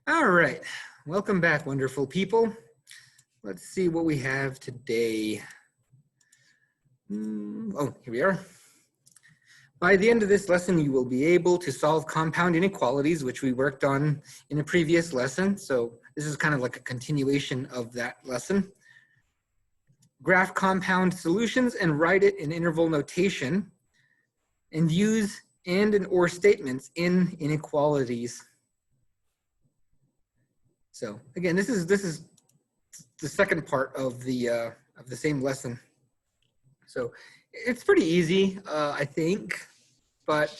All right, welcome back, wonderful people. Let's see what we have today. Oh, here we are. By the end of this lesson, you will be able to solve compound inequalities, which we worked on in a previous lesson. So this is kind of like a continuation of that lesson. Graph compound solutions and write it in interval notation, and use and or statements in inequalities. So again, this is the second part of the same lesson. So it's pretty easy, I think, but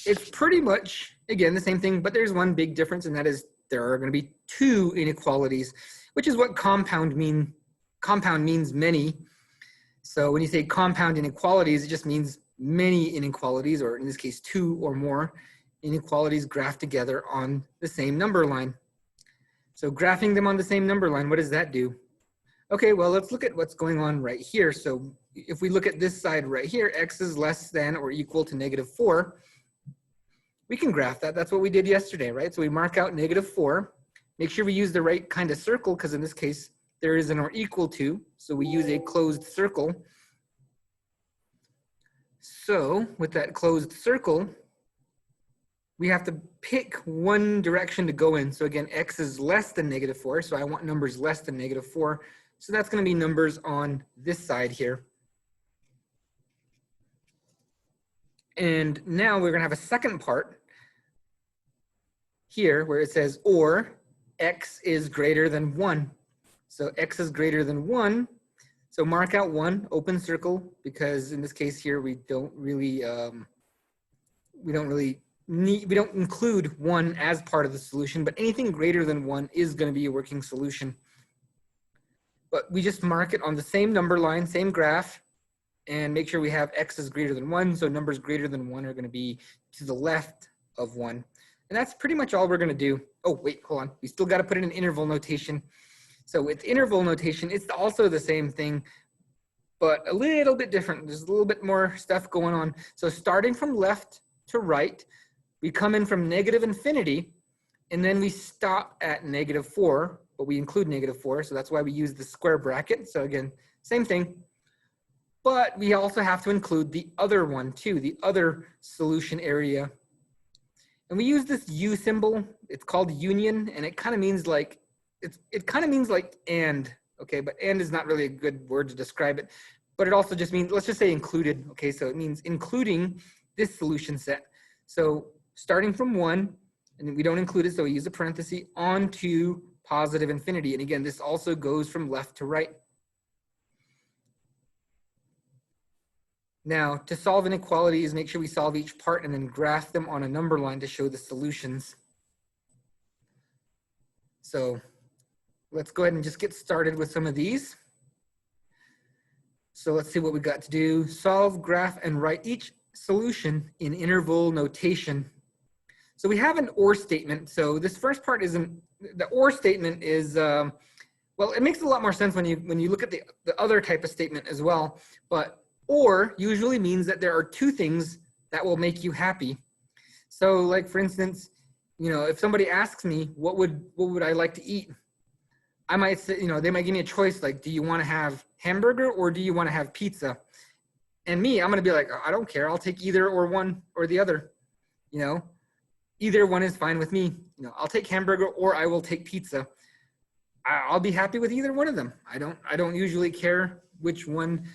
it's pretty much, again, the same thing, but there's one big difference, and that is there are going to be two inequalities, which is what compound means many. So when you say compound inequalities, it just means many inequalities, or in this case, two or more inequalities graphed together on the same number line. So graphing them on the same number line, what does that do? Okay, well, let's look at what's going on right here. So if we look at this side right here, x is less than or equal to -4, we can graph that. That's what we did yesterday, right? So we mark out -4, make sure we use the right kind of circle, because in this case, there is an or equal to, so we use a closed circle. So with that closed circle, we have to pick one direction to go in. So again, x is less than -4, so I want numbers less than -4. So that's going to be numbers on this side here. And now we're going to have a second part here where it says, or x is greater than 1. So x is greater than 1. So mark out 1, open circle, because in this case here, we don't include 1 as part of the solution, but anything greater than 1 is going to be a working solution. But we just mark it on the same number line, same graph, and make sure we have x is greater than 1. So numbers greater than 1 are going to be to the left of 1. And that's pretty much all we're going to do. Oh, wait, hold on. We still got to put it in interval notation. So with interval notation, it's also the same thing, but a little bit different. There's a little bit more stuff going on. So starting from left to right, we come in from -infinity, and then we stop at -4, but we include -4, so that's why we use the square bracket. So again, same thing. But we also have to include the other one too, the other solution area. And we use this U symbol. It's called union, and it kind of means like, it kind of means like and, okay, but and is not really a good word to describe it. But it also just means, let's just say included, okay? So it means including this solution set. So starting from 1, and we don't include it, so we use a parenthesis, on to +infinity. And again, this also goes from left to right. Now, to solve inequalities, make sure we solve each part and then graph them on a number line to show the solutions. So let's go ahead and just get started with some of these. So let's see what we got to do. Solve, graph, and write each solution in interval notation. So we have an or statement. So this first part isn't, the or statement is, well, it makes a lot more sense when you look at the other type of statement as well. But or usually means that there are two things that will make you happy. So like, for instance, you know, if somebody asks me, what would I like to eat? I might say, you know, they might give me a choice, like, do you want to have hamburger or do you want to have pizza? And me, I'm going to be like, I don't care. I'll take either or one or the other. You know, either one is fine with me. You know, I'll take hamburger or I will take pizza. I'll be happy with either one of them. I don't usually care which one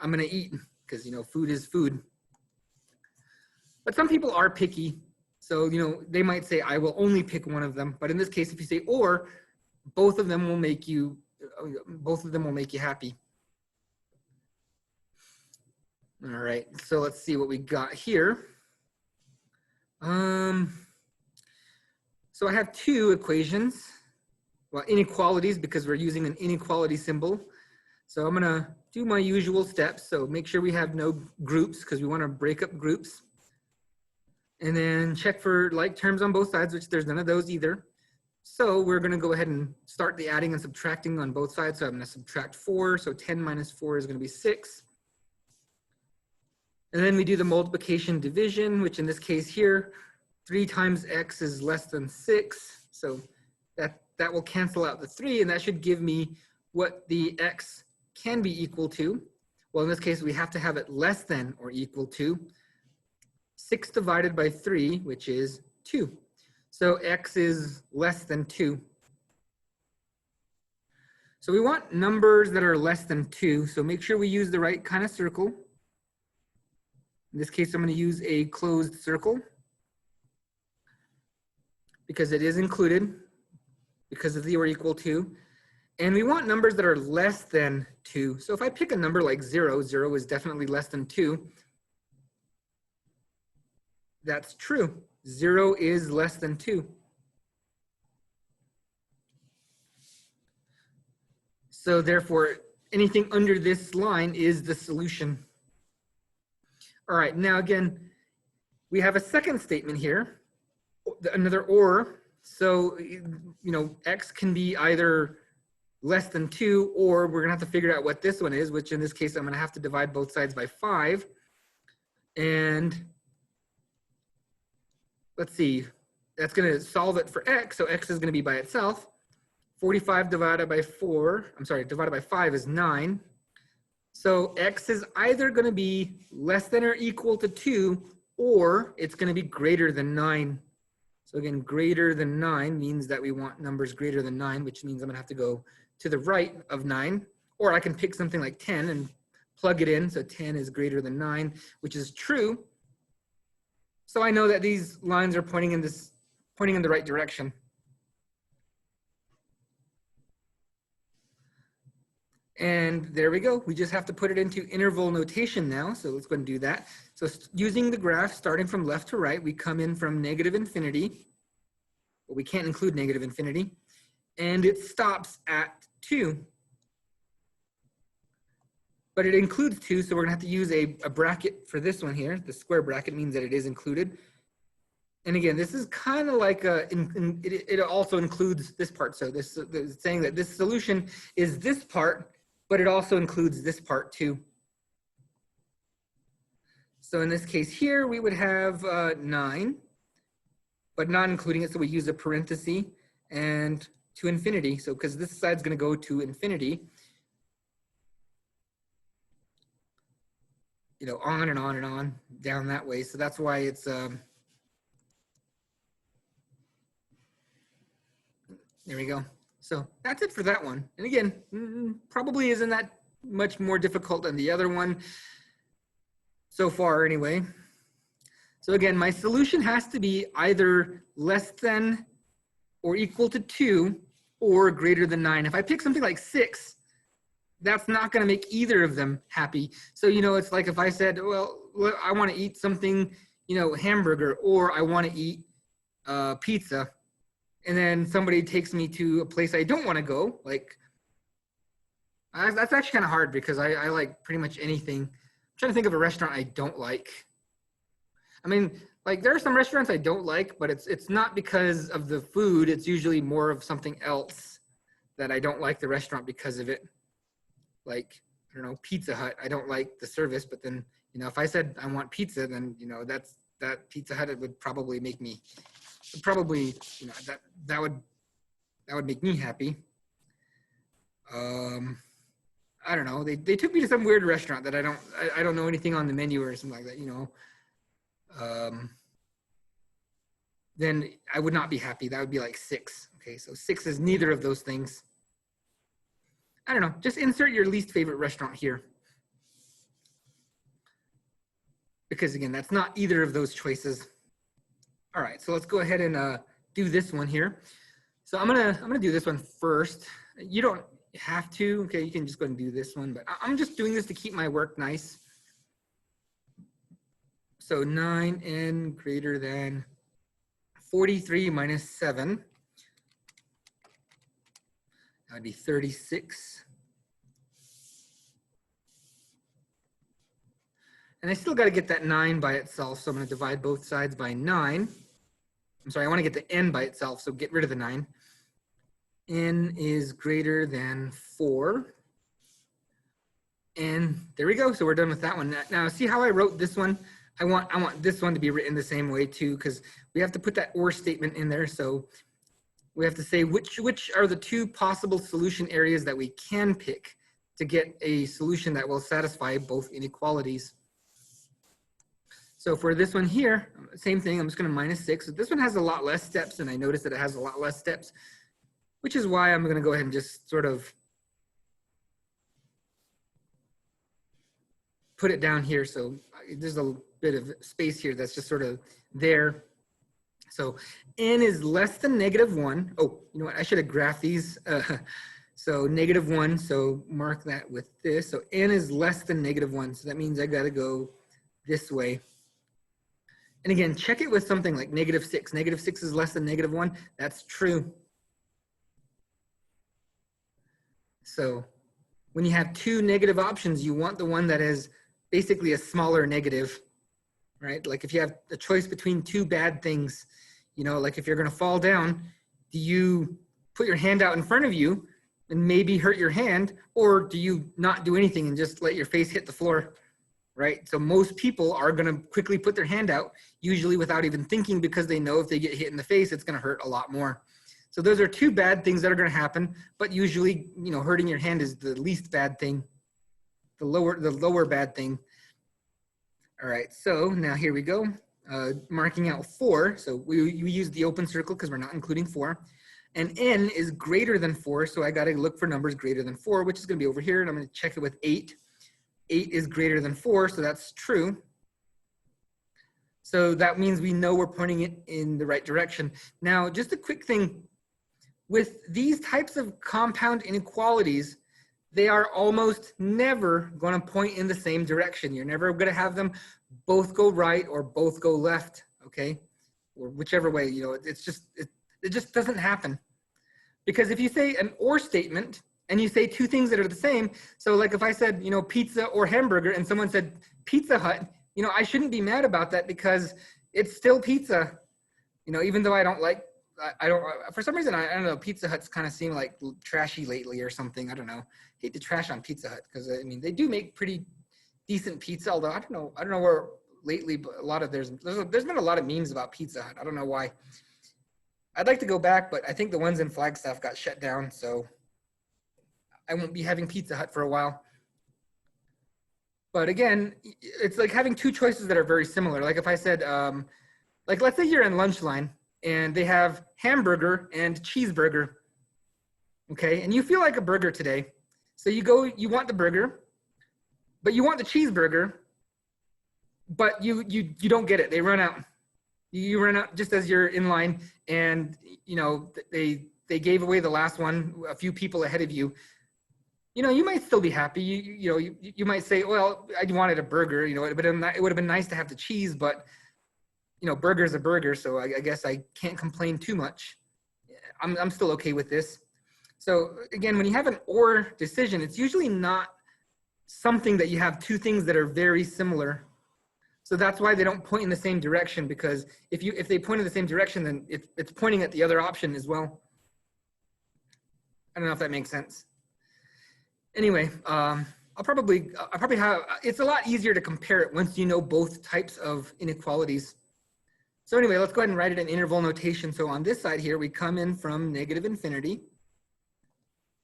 I'm going to eat, because, you know, food is food. But some people are picky. So, you know, they might say, I will only pick one of them. But in this case, if you say or, both of them will make you happy. All right, so let's see what we got here. So I have two equations, well, inequalities, because we're using an inequality symbol. So I'm gonna do my usual steps. So make sure we have no groups, because we want to break up groups. And then check for like terms on both sides, which there's none of those either. So we're going to go ahead and start the adding and subtracting on both sides. So I'm going to subtract 4. So 10 minus 4 is going to be 6. And then we do the multiplication division, which in this case here, 3 times x is less than 6. So that will cancel out the 3, and that should give me what the x can be equal to. Well, in this case, we have to have it less than or equal to 6 divided by 3, which is 2. So x is less than 2. So we want numbers that are less than 2. So make sure we use the right kind of circle. In this case, I'm going to use a closed circle because it is included because of the or equal to. And we want numbers that are less than 2. So if I pick a number like 0, 0 is definitely less than 2. That's true. 0 is less than 2. So therefore, anything under this line is the solution. All right, now again, we have a second statement here, another or. So, x can be either less than 2, or we're gonna have to figure out what this one is, which in this case, I'm gonna have to divide both sides by 5. And let's see, that's gonna solve it for x, so x is gonna be by itself. 45 divided by 5 is 9. So x is either going to be less than or equal to 2, or it's going to be greater than 9. So again, greater than 9 means that we want numbers greater than 9, which means I'm going to have to go to the right of 9. Or I can pick something like 10 and plug it in. So 10 is greater than 9, which is true. So I know that these lines are pointing in the right direction. And there we go. We just have to put it into interval notation now. So let's go and do that. So using the graph starting from left to right, we come in from negative infinity. Well, we can't include negative infinity. And it stops at 2. But it includes 2, so we're gonna have to use a bracket for this one here. The square bracket means that it is included. And again, this is kind of like it also includes this part. So this is saying that this solution is this part, but it also includes this part too. So in this case here, we would have 9, but not including it. So we use a parenthesis and to infinity. So because this side's going to go to infinity, on and on and on down that way. So that's why it's there we go. So that's it for that one. And again, probably isn't that much more difficult than the other one so far anyway. So again, my solution has to be either less than or equal to 2 or greater than 9. If I pick something like 6, that's not going to make either of them happy. So, it's like if I said, well, I want to eat something, hamburger, or I want to eat pizza. And then somebody takes me to a place I don't want to go, like, that's actually kind of hard because I like pretty much anything. I'm trying to think of a restaurant I don't like. I mean, like there are some restaurants I don't like, but it's not because of the food. It's usually more of something else that I don't like the restaurant because of it. Like, I don't know, Pizza Hut. I don't like the service, but then, if I said I want pizza, then, that Pizza Hut, it would probably make me, that would make me happy. I don't know. They took me to some weird restaurant that I don't know anything on the menu or something like that, then I would not be happy. That would be like 6. Okay, so 6 is neither of those things. I don't know. Just insert your least favorite restaurant here. Because again, that's not either of those choices. All right, so let's go ahead and do this one here. So I'm gonna do this one first. You don't have to. Okay, you can just go and do this one, but I'm just doing this to keep my work nice. So 9n greater than 43 minus 7. That would be 36. And I still got to get that 9 by itself, so I'm going to divide both sides by 9. I'm sorry, I want to get the n by itself, so get rid of the 9. N is greater than 4. And there we go, so we're done with that one. Now see how I wrote this one? I want this one to be written the same way too, because we have to put that or statement in there. So we have to say which are the two possible solution areas that we can pick to get a solution that will satisfy both inequalities. So for this one here, same thing, I'm just going to -6. So this one has a lot less steps, and I noticed that it has a lot less steps, which is why I'm going to go ahead and just sort of put it down here. So there's a bit of space here that's just sort of there. So n is less than -1. Oh, you know what? I should have graphed these. So -1. So mark that with this. So n is less than -1. So that means I got to go this way. And again, check it with something like -6. -6 is less than -1. That's true. So when you have two negative options, you want the one that is basically a smaller negative, right? Like if you have a choice between two bad things, you know, like if you're going to fall down, do you put your hand out in front of you and maybe hurt your hand, or do you not do anything and just let your face hit the floor, right? So most people are going to quickly put their hand out, usually without even thinking, because they know if they get hit in the face, it's going to hurt a lot more. So those are two bad things that are going to happen, but usually, you know, hurting your hand is the least bad thing, the lower bad thing. All right, so now here we go. Marking out 4. So we use the open circle because we're not including 4. And n is greater than 4, so I got to look for numbers greater than 4, which is going to be over here, and I'm going to check it with 8. 8 is greater than 4, so that's true. So that means we know we're pointing it in the right direction. Now, just a quick thing. With these types of compound inequalities, they are almost never going to point in the same direction. You're never going to have them both go right or both go left, okay? Or whichever way, you know, it just doesn't happen. Because if you say an or statement and you say two things that are the same, so like if I said, you know, pizza or hamburger and someone said Pizza Hut, you know, I shouldn't be mad about that because it's still pizza. You know, even though I don't like, I don't, for some reason, I don't know, Pizza Huts kind of seem like trashy lately or something. I don't know. Hate to trash on Pizza Hut because I mean, they do make pretty decent pizza, although I don't know where lately, but a lot of there's been a lot of memes about Pizza Hut. I don't know why. I'd like to go back, but I think the ones in Flagstaff got shut down, so I won't be having Pizza Hut for a while. But again, it's like having two choices that are very similar. Like if I said, like let's say you're in lunch line and they have hamburger and cheeseburger, okay? And you feel like a burger today. So you go, you want the burger, but you want the cheeseburger, but you don't get it. They run out. You run out just as you're in line, and you know they gave away the last one a few people ahead of you. You know, you might still be happy. You might say, well, I wanted a burger. You know, it would have been nice to have the cheese, but you know, burger's a burger, so I guess I can't complain too much. I'm still okay with this. So again, when you have an or decision, it's usually not something that you have two things that are very similar. So that's why they don't point in the same direction, because if they point in the same direction, then it's pointing at the other option as well. I don't know if that makes sense. Anyway, I'll probably have, it's a lot easier to compare it once you know both types of inequalities. So anyway, let's go ahead and write it in interval notation. So on this side here, we come in from -infinity,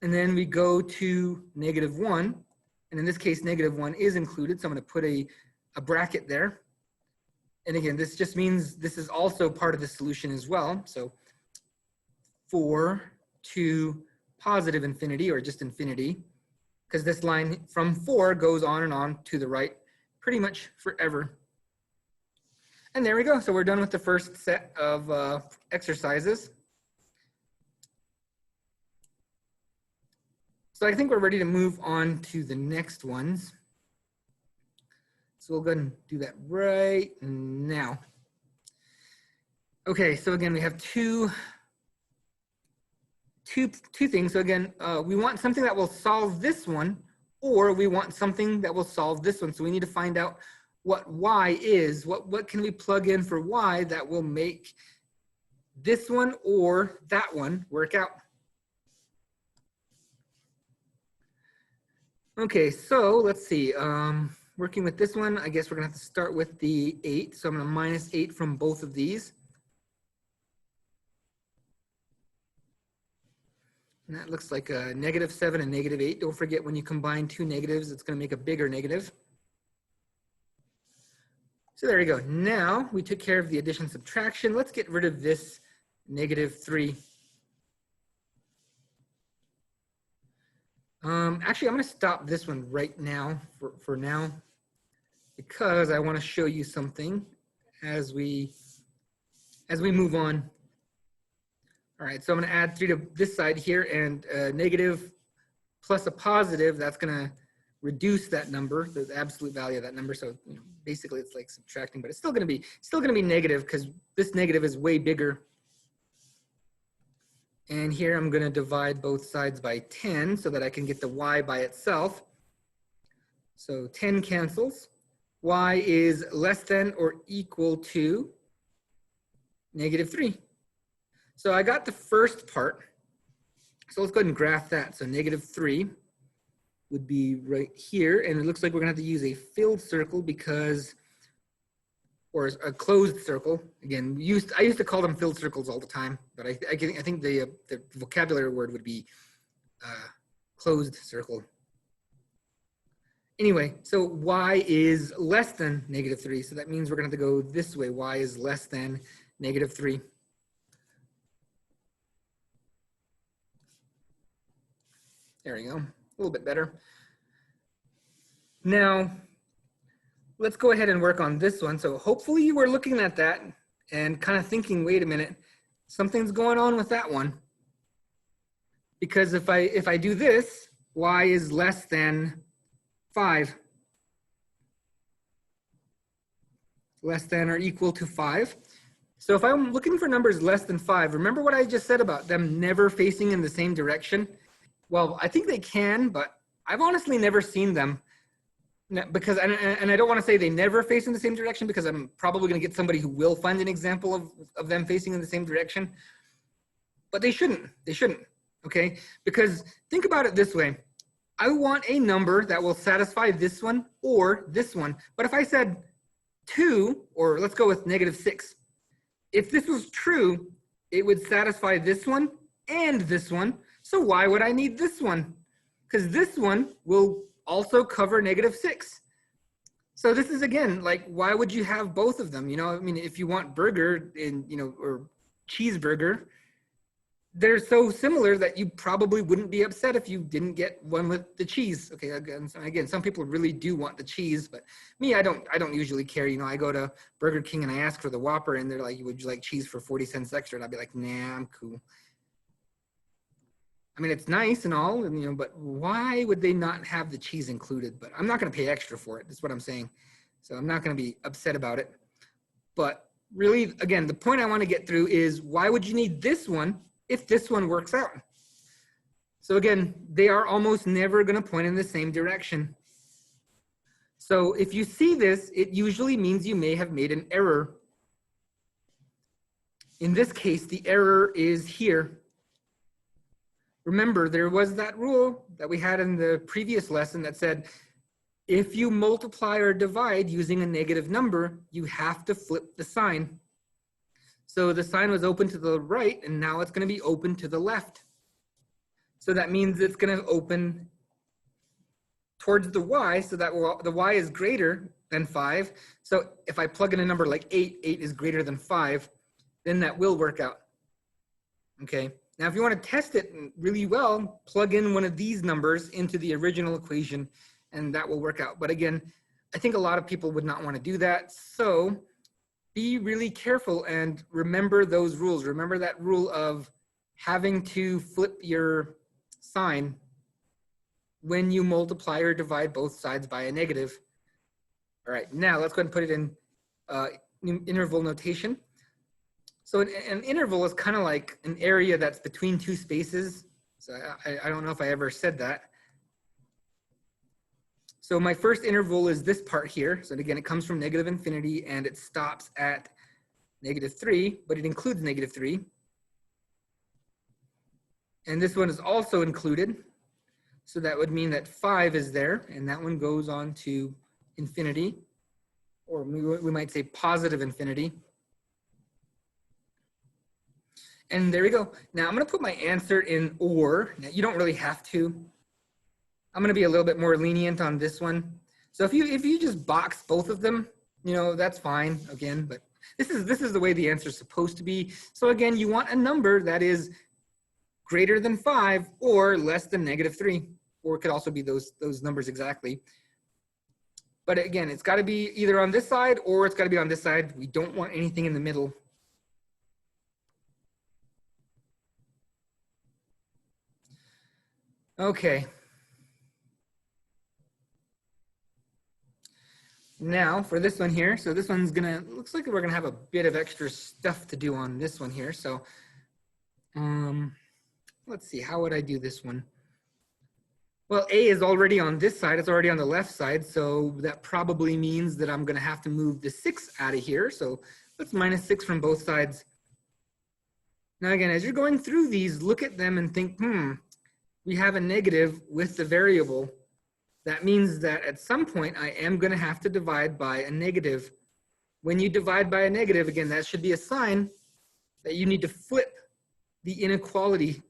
and then we go to -1. And in this case, -1 is included. So I'm going to put a bracket there. And again, this just means this is also part of the solution as well. So 4 to +infinity, or just infinity, because this line from 4 goes on and on to the right pretty much forever. And there we go. So we're done with the first set of exercises. So I think we're ready to move on to the next ones. So we'll go ahead and do that right now. Okay, so again, we have two things. So again, we want something that will solve this one, or we want something that will solve this one. So we need to find out what y is. What can we plug in for y that will make this one or that one work out? Okay, so let's see. working with this one, I guess we're gonna have to start with the 8. So I'm gonna minus 8 from both of these. And that looks like a -7 and -8. Don't forget, when you combine two negatives, it's gonna make a bigger negative. So there we go. Now we took care of the addition subtraction. Let's get rid of this -3. Actually, I'm going to stop this one right now for now, because I want to show you something as we move on. All right, so I'm going to add 3 to this side here, and negative plus a positive, that's going to reduce that number, the absolute value of that number. So basically, it's like subtracting, but it's still going to be negative because this negative is way bigger. And here I'm going to divide both sides by 10 so that I can get the y by itself. So 10 cancels. Y is less than or equal to -3. So I got the first part. So let's go ahead and graph that. So -3 would be right here. And it looks like we're going to have to use a filled circle because, or a closed circle. Again, I used to call them filled circles all the time, but I think the vocabulary word would be closed circle. Anyway, so y is less than -3, so that means we're going to have to go this way. Y is less than -3. There we go, a little bit better. Now, let's go ahead and work on this one. So hopefully you were looking at that and kind of thinking, wait a minute, something's going on with that one. Because if I do this, y is less than 5. Less than or equal to 5. So if I'm looking for numbers less than 5, remember what I just said about them never facing in the same direction? Well, I think they can, but I've honestly never seen them. Because, and I don't want to say they never face in the same direction, because I'm probably going to get somebody who will find an example of them facing in the same direction. But they shouldn't. They shouldn't. Okay? Because think about it this way. I want a number that will satisfy this one or this one. But if I said 2, or let's go with -6, if this was true, it would satisfy this one and this one. So why would I need this one? Because this one will also cover -6. So this is, again, like, why would you have both of them? I mean, if you want burger and, or cheeseburger, they're so similar that you probably wouldn't be upset if you didn't get one with the cheese. Okay, again, some people really do want the cheese, but me, I don't usually care. I go to Burger King and I ask for the Whopper, and they're like, would you like cheese for 40 cents extra? And I'd be like, nah, I'm cool. I mean, it's nice and all, and, but why would they not have the cheese included? But I'm not going to pay extra for it. That's what I'm saying. So I'm not going to be upset about it. But really, again, the point I want to get through is, why would you need this one if this one works out? So again, they are almost never going to point in the same direction. So if you see this, it usually means you may have made an error. In this case, the error is here. Remember, there was that rule that we had in the previous lesson that said, if you multiply or divide using a negative number, you have to flip the sign. So the sign was open to the right, and now it's going to be open to the left. So that means it's going to open towards the y, so that the y is greater than 5. So if I plug in a number like 8, 8 is greater than 5, then that will work out. Okay. Now, if you want to test it really well, plug in one of these numbers into the original equation, and that will work out. But again, I think a lot of people would not want to do that. So be really careful and remember those rules. Remember that rule of having to flip your sign when you multiply or divide both sides by a negative. All right, now let's go ahead and put it in interval notation. So an interval is kind of like an area that's between two spaces. So I don't know if I ever said that. So my first interval is this part here. So again, it comes from -infinity and it stops at -3, but it includes -3. And this one is also included. So that would mean that 5 is there, and that one goes on to infinity, or we might say positive infinity. And there we go. Now I'm going to put my answer in or. Now, you don't really have to. I'm going to be a little bit more lenient on this one. So if you just box both of them, you know, that's fine again, but this is the way the answer is supposed to be. So again, you want a number that is greater than 5 or less than -3, or it could also be those numbers exactly. But again, it's got to be either on this side or it's got to be on this side. We don't want anything in the middle. Okay. Now for this one here, so this one's gonna, looks like we're gonna have a bit of extra stuff to do on this one here. So let's see, how would I do this one? Well, A is already on this side, it's already on the left side, so that probably means that I'm gonna have to move the 6 out of here. So let's -6 from both sides. Now again, as you're going through these, look at them and think, we have a negative with the variable. That means that at some point I am going to have to divide by a negative. When you divide by a negative, again, that should be a sign that you need to flip the inequality.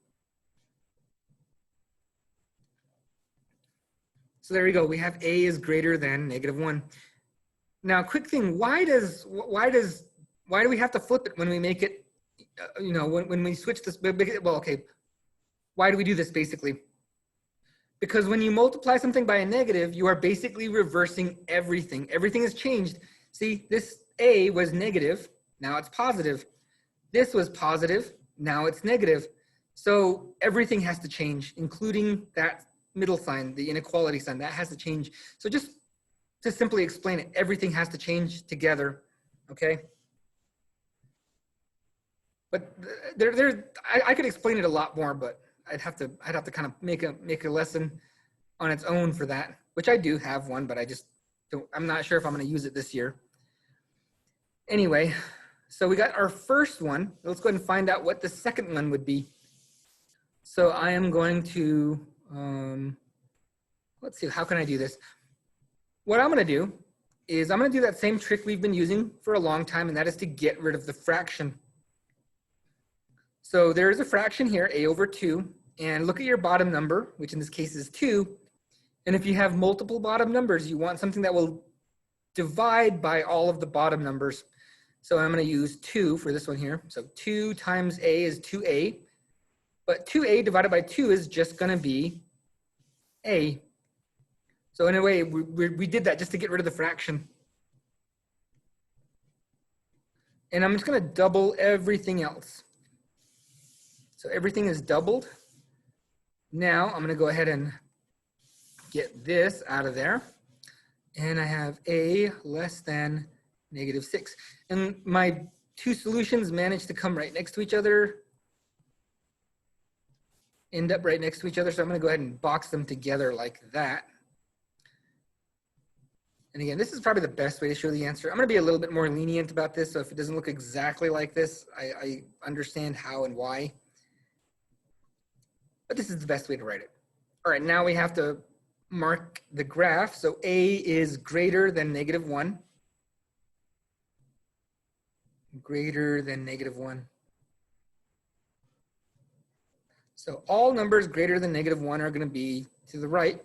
So there we go. We have A is greater than -1. Now, quick thing, why do we have to flip it when we make it, you know, when we switch this? Well, okay, why do we do this basically? Because when you multiply something by a negative, you are basically reversing everything. Everything has changed. See, this A was negative, now it's positive. This was positive, now it's negative. So everything has to change, including that middle sign, the inequality sign, that has to change. So just to simply explain it, everything has to change together, okay? But I could explain it a lot more, but I'd have to kind of make a lesson on its own for that, which I do have one, but I just don't, I'm not sure if I'm going to use it this year. Anyway, so we got our first one. Let's go ahead and find out what the second one would be. So I am going to, let's see, how can I do this? What I'm going to do is I'm going to do that same trick we've been using for a long time, and that is to get rid of the fraction. So there is a fraction here, a over 2, and look at your bottom number, which in this case is 2. And if you have multiple bottom numbers, you want something that will divide by all of the bottom numbers. So I'm going to use 2 for this one here. So 2 times a is 2a, but 2a divided by 2 is just going to be a. So in a way, we did that just to get rid of the fraction. And I'm just going to double everything else. So everything is doubled. Now I'm going to go ahead and get this out of there. And I have a less than -6. And my two solutions managed to come right next to each other, end up right next to each other. So I'm going to go ahead and box them together like that. And again, this is probably the best way to show the answer. I'm going to be a little bit more lenient about this. So if it doesn't look exactly like this, I understand how and why. But this is the best way to write it. All right, now we have to mark the graph. So a is greater than -1. Greater than -1. So all numbers greater than -1 are going to be to the right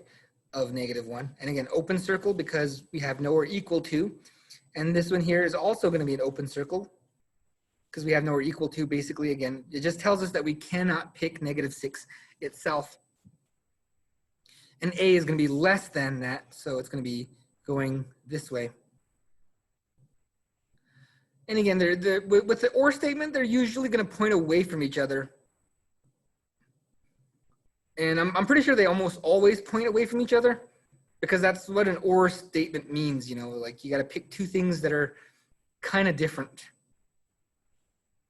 of -1. And again, open circle because we have nowhere equal to. And this one here is also going to be an open circle because we have nowhere equal to. Basically, again, it just tells us that we cannot pick -6 itself. And a is going to be less than that, so it's going to be going this way. And again, with the or statement, they're usually going to point away from each other. And I'm pretty sure they almost always point away from each other because that's what an or statement means, you know, like you got to pick two things that are kind of different.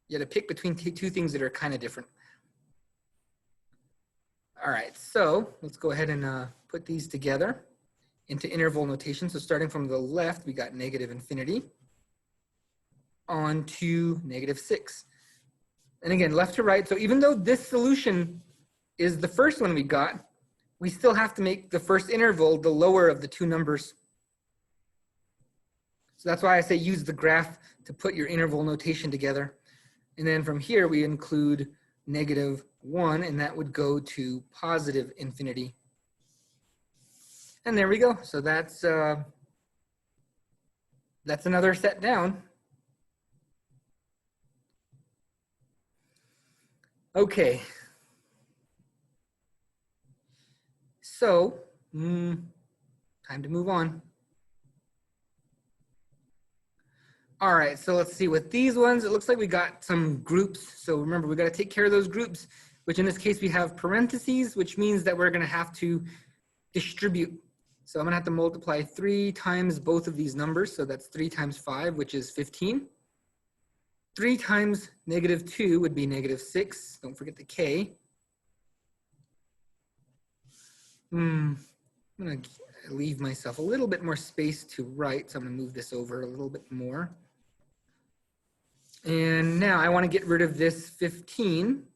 You got to pick between two things that are kind of different. All right, so let's go ahead and put these together into interval notation. So starting from the left, we got -infinity on to -6. And again, left to right. So even though this solution is the first one we got, we still have to make the first interval the lower of the two numbers. So that's why I say use the graph to put your interval notation together. And then from here, we include -1, and that would go to positive infinity. And there we go. So that's another set down. Okay. So, time to move on. All right, so let's see with these ones, it looks like we got some groups. So remember, we got to take care of those groups, which in this case we have parentheses, which means that we're going to have to distribute. So I'm going to have to multiply 3 times both of these numbers. So that's 3 times 5, which is 15. 3 times -2 would be -6. Don't forget the K. I'm going to leave myself a little bit more space to write. So I'm going to move this over a little bit more. And now I want to get rid of this 15.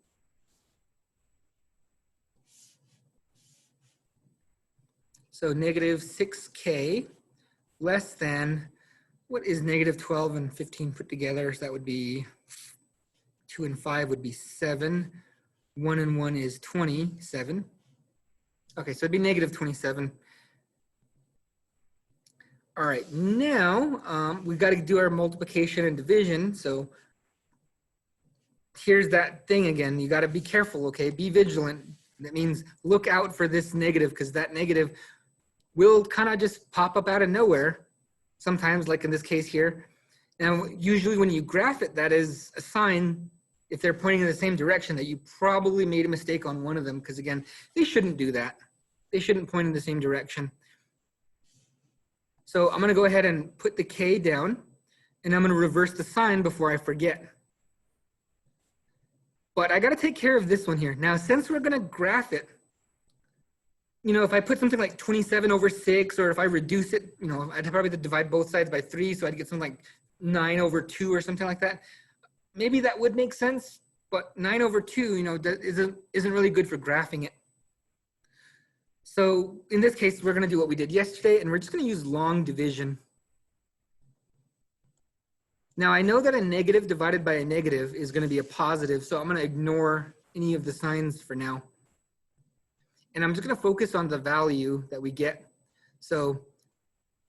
So -6K less than, what is -12 and 15 put together? So that would be 2 and 5 would be 7. 1 and 1 is 27. Okay, so it'd be -27. All right, now we've got to do our multiplication and division. So here's that thing again. You got to be careful, okay? Be vigilant. That means look out for this negative, because that negative will kind of just pop up out of nowhere. Sometimes, like in this case here. Now, usually when you graph it, that is a sign, if they're pointing in the same direction, that you probably made a mistake on one of them, because again, they shouldn't do that. They shouldn't point in the same direction. So I'm going to go ahead and put the K down, and I'm going to reverse the sign before I forget. But I got to take care of this one here. Now, since we're going to graph it, you know, if I put something like 27/6, or if I reduce it, you know, I'd probably have to divide both sides by 3, so I'd get something like 9/2 or something like that. Maybe that would make sense, but 9/2, you know, that isn't really good for graphing it. So in this case, we're going to do what we did yesterday, and we're just going to use long division. Now, I know that a negative divided by a negative is going to be a positive, so I'm going to ignore any of the signs for now. And I'm just going to focus on the value that we get. So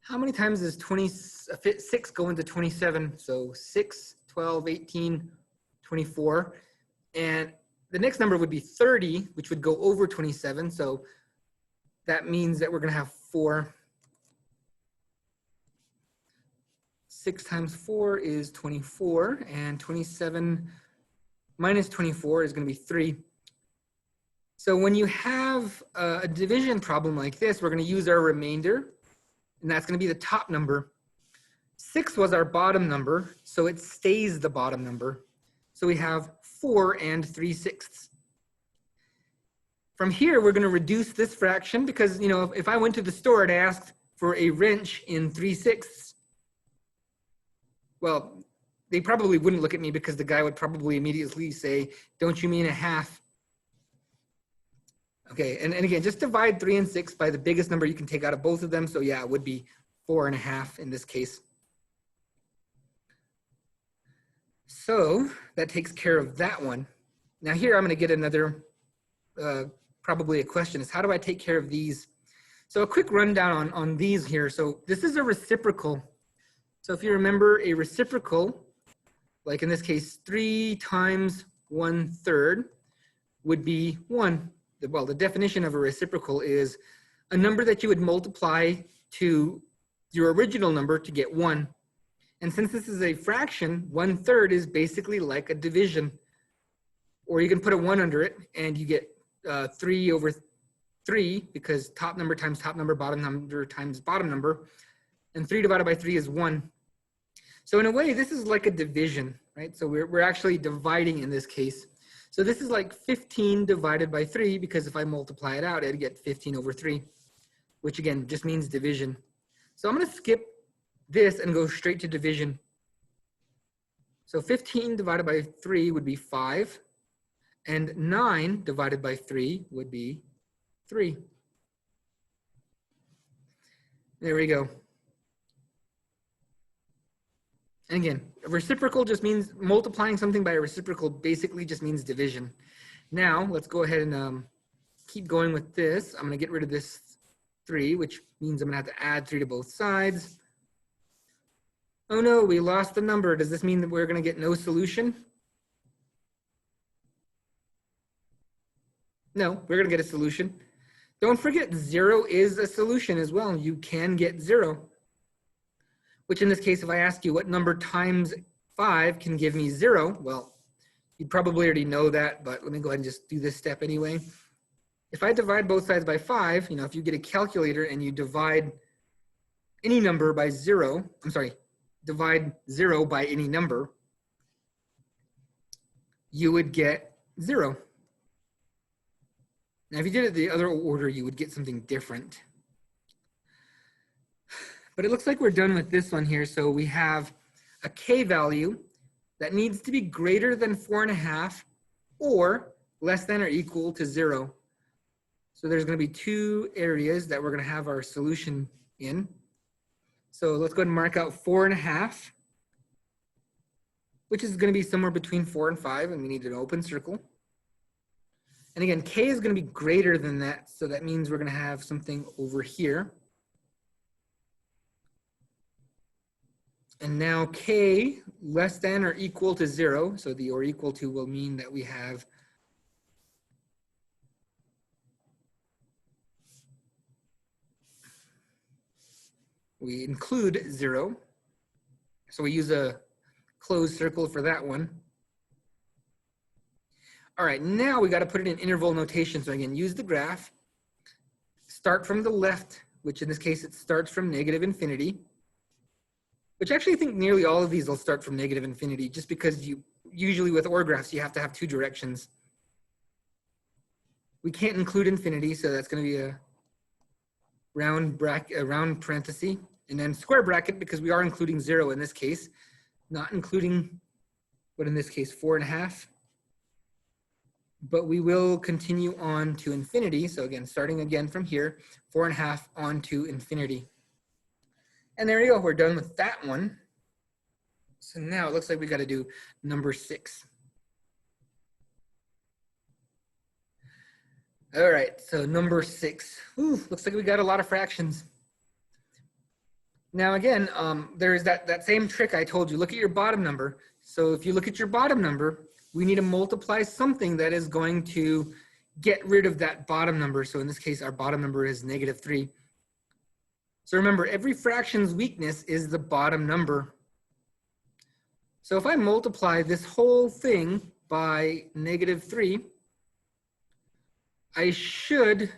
how many times does 6 go into 27? So 6, 12, 18, 24. And the next number would be 30, which would go over 27. So that means that we're going to have 4. 6 times 4 is 24, and 27 minus 24 is going to be 3. So when you have a division problem like this, we're going to use our remainder, and that's going to be the top number. 6 was our bottom number, so it stays the bottom number. So we have 4 and 3/6. From here, we're going to reduce this fraction because, you know, if I went to the store and asked for a wrench in 3/6, well, they probably wouldn't look at me because the guy would probably immediately say, don't you mean a half? Okay, and again, just divide 3 and 6 by the biggest number you can take out of both of them. So yeah, it would be 4.5 in this case. So that takes care of that one. Now here I'm going to get another, probably a question is, how do I take care of these? So a quick rundown on these here. So this is a reciprocal. So if you remember a reciprocal, like in this case, 3 times 1/3 would be 1. Well, the definition of a reciprocal is a number that you would multiply to your original number to get 1. And since this is a fraction, 1/3 is basically like a division. Or you can put a 1 under it and you get 3/3 because top number times top number, bottom number times bottom number. And 3 divided by 3 is 1. So in a way, this is like a division, right? So we're actually dividing in this case. So this is like 15 divided by 3, because if I multiply it out, I'd get 15/3, which again just means division. So I'm going to skip this and go straight to division. So 15 divided by 3 would be 5, and 9 divided by 3 would be 3. There we go. And again, a reciprocal just means multiplying something by a reciprocal basically just means division. Now, let's go ahead and keep going with this. I'm going to get rid of this 3, which means I'm going to have to add 3 to both sides. Oh no, we lost the number. Does this mean that we're going to get no solution? No, we're going to get a solution. Don't forget, 0 is a solution as well. You can get 0. Which in this case, if I ask you what number times 5 can give me 0, well, you'd probably already know that, but let me go ahead and just do this step anyway. If I divide both sides by 5, if you get a calculator and you divide any number by 0, divide 0 by any number, you would get 0. Now, if you did it the other order, you would get something different. But it looks like we're done with this one here. So we have a k value that needs to be greater than 4.5 or less than or equal to 0. So there's going to be 2 areas that we're going to have our solution in. So let's go ahead and mark out 4.5, which is going to be somewhere between 4 and 5, and we need an open circle. And again, k is going to be greater than that, so that means we're going to have something over here. And now k less than or equal to 0, so the or equal to will mean that we have we include 0. So we use a closed circle for that one. All right, now we got to put it in interval notation. So again, use the graph, start from the left, which in this case, it starts from -infinity. Which actually I think nearly all of these will start from -infinity, just because you usually with OR graphs, you have to have 2 directions. We can't include infinity, so that's going to be a round bracket, a round parenthesis, and then square bracket because we are including 0 in this case, not including, but in this case 4.5. But we will continue on to infinity. So again, starting again from here, 4.5 on to infinity. And there you go, we're done with that one. So now it looks like we got to do number 6. All right, so number 6. Ooh, looks like we got a lot of fractions. Now again, there's that same trick I told you. Look at your bottom number. So if you look at your bottom number, we need to multiply something that is going to get rid of that bottom number. So in this case, our bottom number is -3. So remember, every fraction's weakness is the bottom number. So if I multiply this whole thing by -3, I should,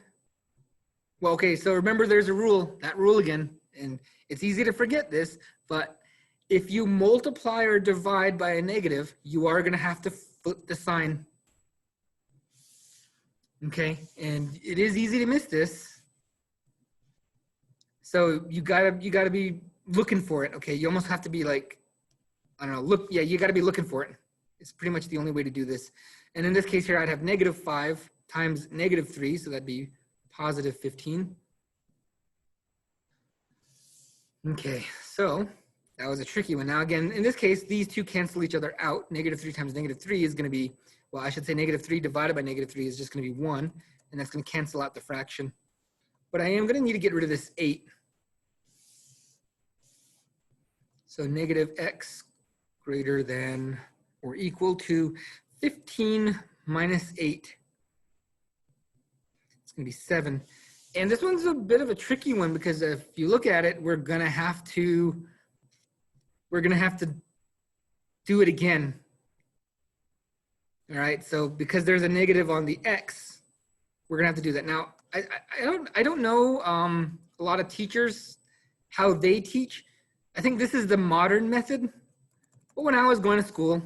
well, okay, so remember there's a rule, that rule again, and it's easy to forget this, but if you multiply or divide by a negative, you are going to have to flip the sign. Okay, and it is easy to miss this. So you gotta be looking for it. Okay, you almost have to be like, I don't know, you gotta be looking for it. It's pretty much the only way to do this. And in this case here, I'd have -5 times -3, so that'd be +15. Okay, so that was a tricky one. Now again, in this case, these two cancel each other out. -3 times -3 is gonna be, well, I should say -3 divided by -3 is just gonna be 1, and that's gonna cancel out the fraction. But I am gonna need to get rid of this 8. So -x greater than or equal to 15 minus 8. It's going to be 7. And this one's a bit of a tricky one because if you look at it, we're going to have to do it again. All right, so because there's a negative on the x, we're going to have to do that. Now, I don't know a lot of teachers, how they teach. I think this is the modern method. But when I was going to school,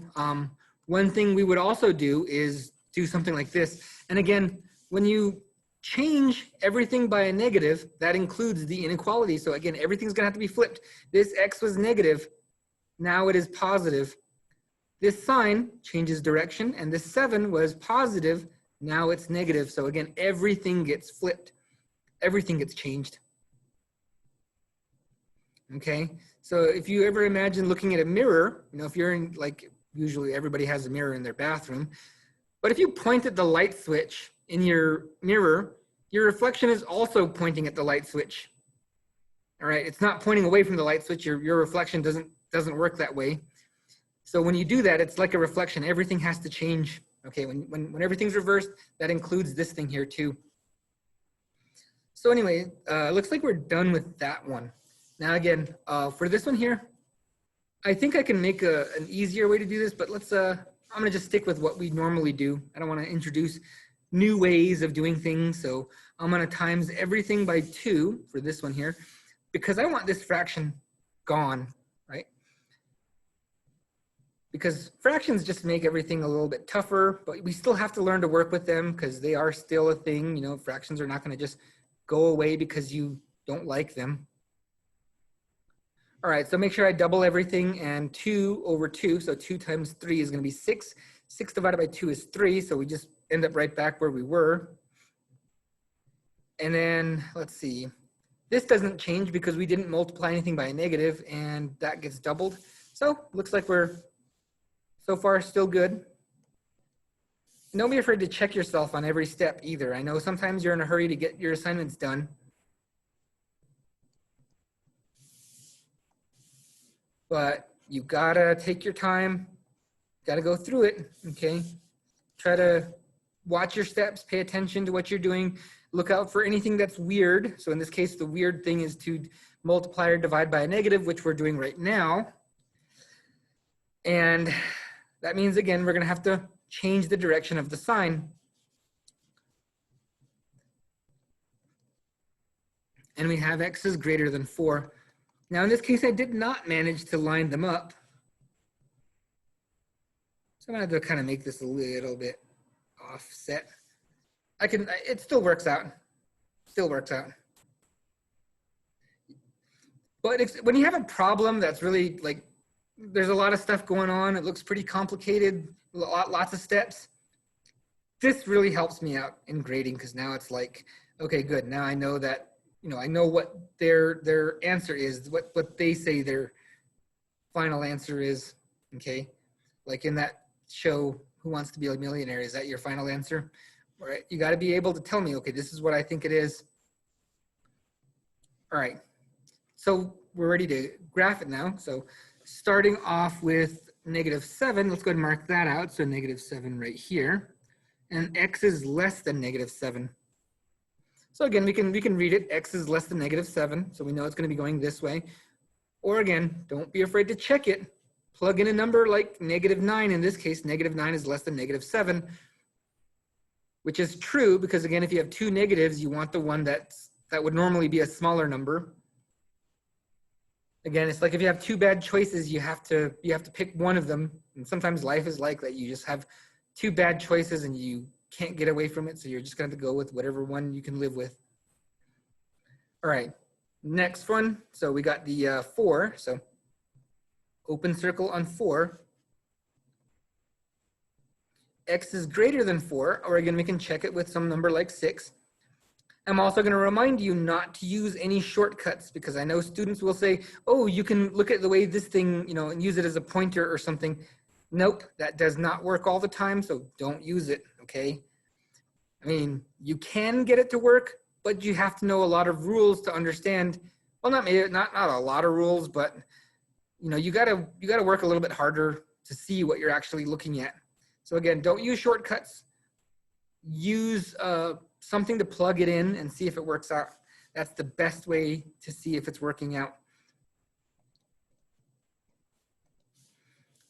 one thing we would also do is do something like this. And again, when you change everything by a negative, that includes the inequality. So again, everything's going to have to be flipped. This x was negative. Now it is positive. This sign changes direction, and this 7 was positive. Now it's negative. So again, everything gets flipped. Everything gets changed. Okay, So if you ever imagine looking at a mirror, you know, if you're in, like, usually everybody has a mirror in their bathroom, but if you point at the light switch in your mirror, your reflection is also pointing at the light switch. All right, it's not pointing away from the light switch. Your reflection doesn't work that way. So when you do that, it's like a reflection. Everything has to change. Okay, when everything's reversed, that includes this thing here too. So anyway, looks like we're done with that one. Now again, for this one here, I think I can make an easier way to do this, but let's, I'm gonna just stick with what we normally do. I don't wanna introduce new ways of doing things. So I'm gonna times everything by 2 for this one here, because I want this fraction gone, right? Because fractions just make everything a little bit tougher, but we still have to learn to work with them because they are still a thing. You know, fractions are not going to just go away because you don't like them. All right, so make sure I double everything, and 2 over 2, so 2 times 3 is going to be 6. 6 divided by 2 is 3, so we just end up right back where we were. And then, let's see, this doesn't change because we didn't multiply anything by a negative, and that gets doubled. So looks like we're so far still good. And don't be afraid to check yourself on every step either. I know sometimes you're in a hurry to get your assignments done. But you gotta take your time, gotta go through it, okay? Try to watch your steps, pay attention to what you're doing, look out for anything that's weird. So in this case, the weird thing is to multiply or divide by a negative, which we're doing right now. And that means, again, we're gonna have to change the direction of the sign. And we have x is greater than 4. Now in this case, I did not manage to line them up. So I'm gonna have to kind of make this a little bit offset. It still works out. Still works out. But when you have a problem that's really like, there's a lot of stuff going on, it looks pretty complicated, lots of steps, this really helps me out in grading, because now it's like, okay, good, now I know that, you know, I know what their answer is, what they say their final answer is, okay? Like in that show, Who Wants to Be a Millionaire, is that your final answer? All right, you gotta be able to tell me, okay, this is what I think it is. All right, so we're ready to graph it now. So starting off with -7, let's go ahead and mark that out. So -7 right here, and x is less than -7. So again, we can read it, x is less than -7, so we know it's gonna be going this way. Or again, don't be afraid to check it. Plug in a number like -9, in this case, -9 is less than -7, which is true because again, if you have 2 negatives, you want the one that would normally be a smaller number. Again, it's like if you have 2 bad choices, you have to pick one of them. And sometimes life is like that. You just have 2 bad choices and you can't get away from it. So you're just going to go with whatever one you can live with. All right, next one. So we got the 4. So open circle on 4. X is greater than 4, or again, we can check it with some number like 6. I'm also going to remind you not to use any shortcuts, because I know students will say, oh, you can look at the way this thing, you know, and use it as a pointer or something. Nope, that does not work all the time, so don't use it, okay? I mean, you can get it to work, but you have to know a lot of rules to understand. Well, not a lot of rules, but you know, you gotta work a little bit harder to see what you're actually looking at. So again, don't use shortcuts. Use something to plug it in and see if it works out. That's the best way to see if it's working out.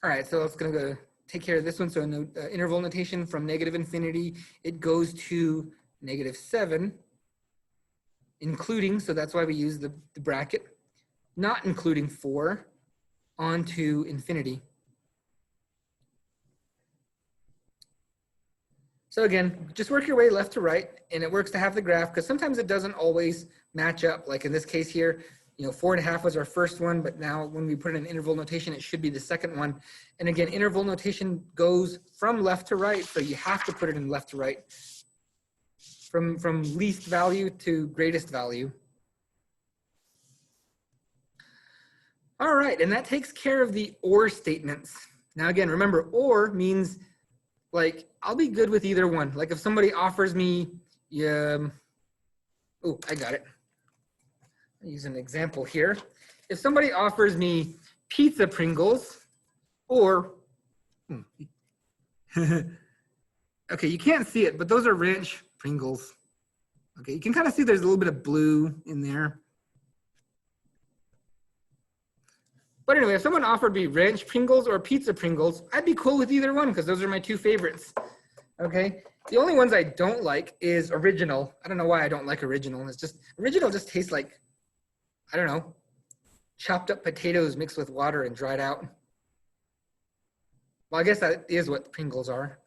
All right, so it's gonna go take care of this one. So interval notation from -infinity, it goes to -7, including, so that's why we use the bracket, not including 4, onto infinity. So again, just work your way left to right, and it works to have the graph, because sometimes it doesn't always match up. Like in this case here, you know, 4.5 was our first one, but now when we put in interval notation, it should be the second one. And again, interval notation goes from left to right, so you have to put it in left to right, from least value to greatest value. All right, and that takes care of the or statements. Now again, remember, or means like I'll be good with either one. Like if somebody offers me, oh, I got it. I'll use an example here. If somebody offers me pizza Pringles or, okay, you can't see it, but those are ranch Pringles. Okay, you can kind of see there's a little bit of blue in there. But anyway, if someone offered me ranch Pringles or pizza Pringles, I'd be cool with either one because those are my two favorites. Okay, the only ones I don't like is original. I don't know why I don't like original. It's just, original just tastes like, I don't know, chopped up potatoes mixed with water and dried out. Well, I guess that is what Pringles are.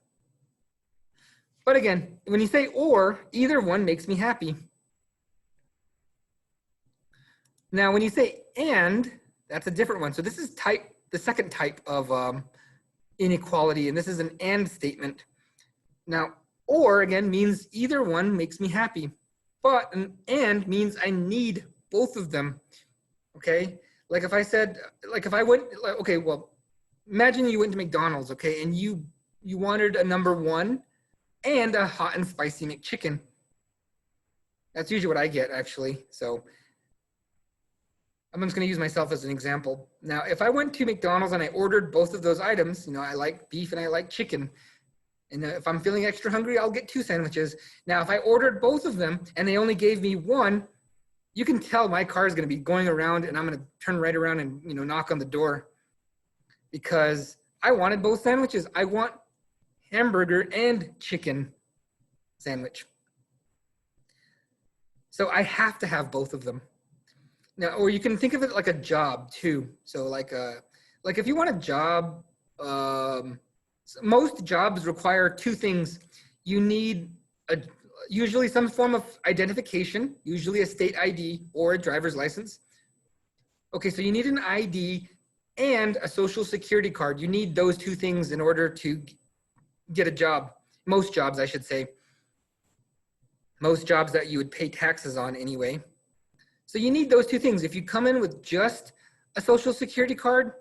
But again, when you say or, either one makes me happy. Now, when you say and, that's a different one. So this is the second type of inequality, and this is an and statement. Now, or again means either one makes me happy, but an and means I need both of them. Okay, like if I said, like if I went, okay, well, imagine you went to McDonald's, okay, and you wanted a #1 and a hot and spicy McChicken. That's usually what I get, actually. So I'm just going to use myself as an example. Now, if I went to McDonald's and I ordered both of those items, you know, I like beef and I like chicken. And if I'm feeling extra hungry, I'll get 2 sandwiches. Now, if I ordered both of them and they only gave me one, you can tell my car is going to be going around and I'm going to turn right around and, you know, knock on the door because I wanted both sandwiches. I want hamburger and chicken sandwich. So I have to have both of them. Now, or you can think of it like a job too. So like if you want a job, most jobs require 2 things. You need usually some form of identification, usually a state ID or a driver's license. Okay, so you need an ID and a social security card. You need those 2 things in order to get a job. Most jobs, I should say. Most jobs that you would pay taxes on anyway. So you need those 2 things. If you come in with just a social security card,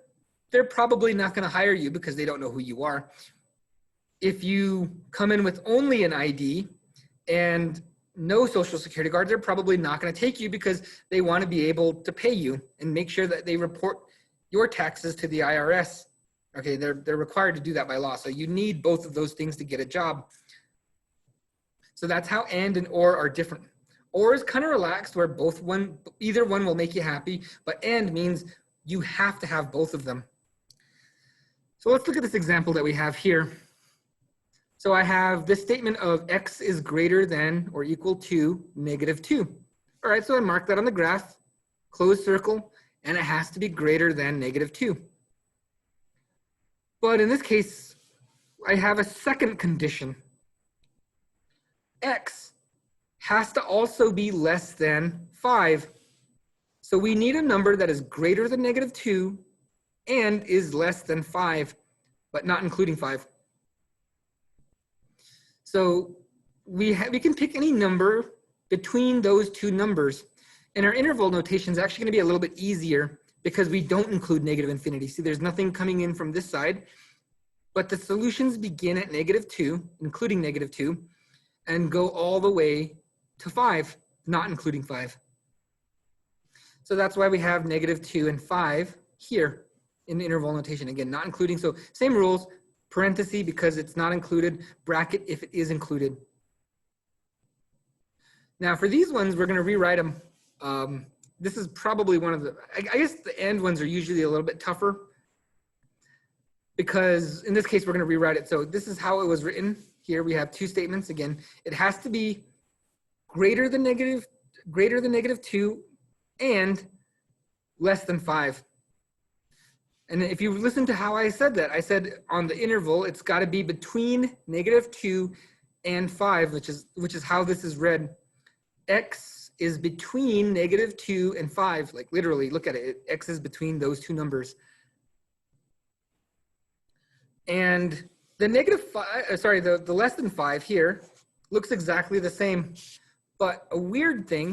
they're probably not going to hire you because they don't know who you are. If you come in with only an ID and no social security card, they're probably not going to take you because they want to be able to pay you and make sure that they report your taxes to the IRS. Okay, they're required to do that by law. So you need both of those things to get a job. So that's how and or are different. Or is kind of relaxed where either one will make you happy, but and means you have to have both of them. So let's look at this example that we have here. So I have this statement of x is greater than or equal to -2. All right, so I mark that on the graph, closed circle, and it has to be greater than -2. But in this case, I have a second condition. X has to also be less than 5. So we need a number that is greater than -2 and is less than 5, but not including 5. So we can pick any number between those 2 numbers. And our interval notation is actually going to be a little bit easier because we don't include negative infinity. See, there's nothing coming in from this side, but the solutions begin at -2, including -2, and go all the way to 5, not including 5. So that's why we have -2 and 5 here in the interval notation. Again, not including, so same rules, parenthesis because it's not included, bracket if it is included. Now for these ones, we're going to rewrite them. This is probably one of the, I guess the and ones are usually a little bit tougher because in this case, we're going to rewrite it. So this is how it was written. Here we have 2 statements. Again, it has to be greater than -2 and less than 5. And if you listen to how I said that, I said on the interval, it's got to be between -2 and 5, which is how this is read. X is between -2 and 5, like literally, look at it. X is between those 2 numbers. And the -5, the less than 5 here looks exactly the same. But a weird thing,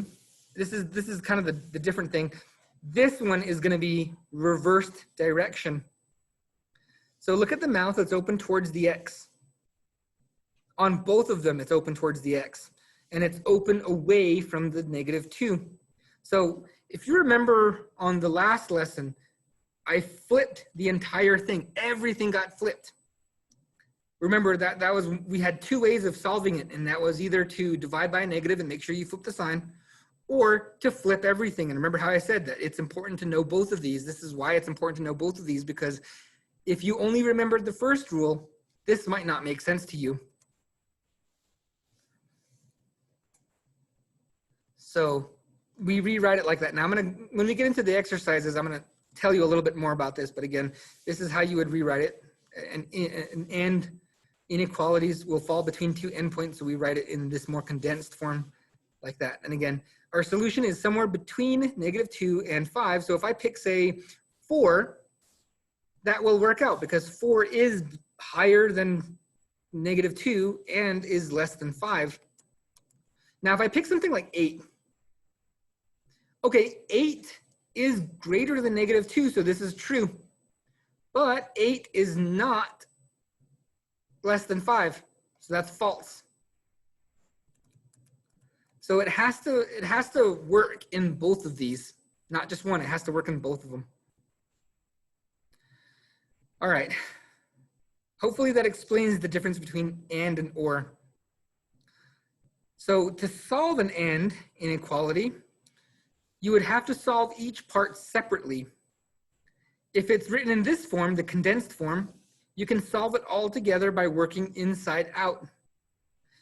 this is kind of the different thing. This one is going to be reversed direction. So look at the mouth, it's open towards the X. On both of them, it's open towards the X. And it's open away from the -2. So if you remember on the last lesson, I flipped the entire thing. Everything got flipped. Remember that was, we had two ways of solving it, and that was either to divide by a negative and make sure you flip the sign, or to flip everything. And remember how I said that it's important to know both of these. This is why it's important to know both of these, because if you only remembered the first rule, this might not make sense to you. So we rewrite it like that. Now when we get into the exercises, I'm gonna tell you a little bit more about this, but again, this is how you would rewrite it. And inequalities will fall between two endpoints, so we write it in this more condensed form like that. And again, our solution is somewhere between -2 and 5. So if I pick, say, 4, that will work out because 4 is higher than -2 and is less than 5. Now, if I pick something like 8, okay, 8 is greater than -2, so this is true. But 8 is not less than 5, so that's false. So it has to work in both of these, not just one. It has to work in both of them. All right. Hopefully that explains the difference between and or. So to solve an and inequality, you would have to solve each part separately. If it's written in this form, the condensed form, you can solve it all together by working inside out.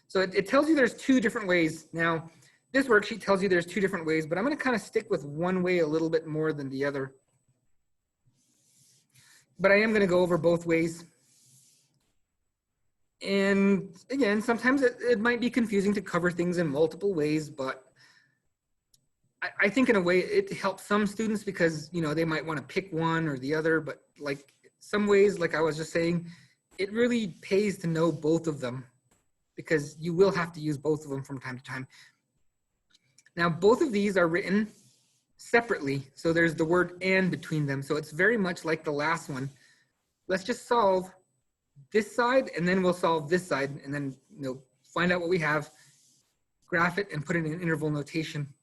So it tells you there's two different ways. Now, this worksheet tells you there's two different ways, but I'm going to kind of stick with one way a little bit more than the other. But I am going to go over both ways. And again, sometimes it might be confusing to cover things in multiple ways, but I think in a way it helps some students because, you know, they might want to pick one or the other, but like some ways, like I was just saying, it really pays to know both of them because you will have to use both of them from time to time. Now, both of these are written separately, so there's the word and between them, so it's very much like the last one. Let's just solve this side, and then we'll solve this side, and then, you know, find out what we have, graph it, and put it in interval notation.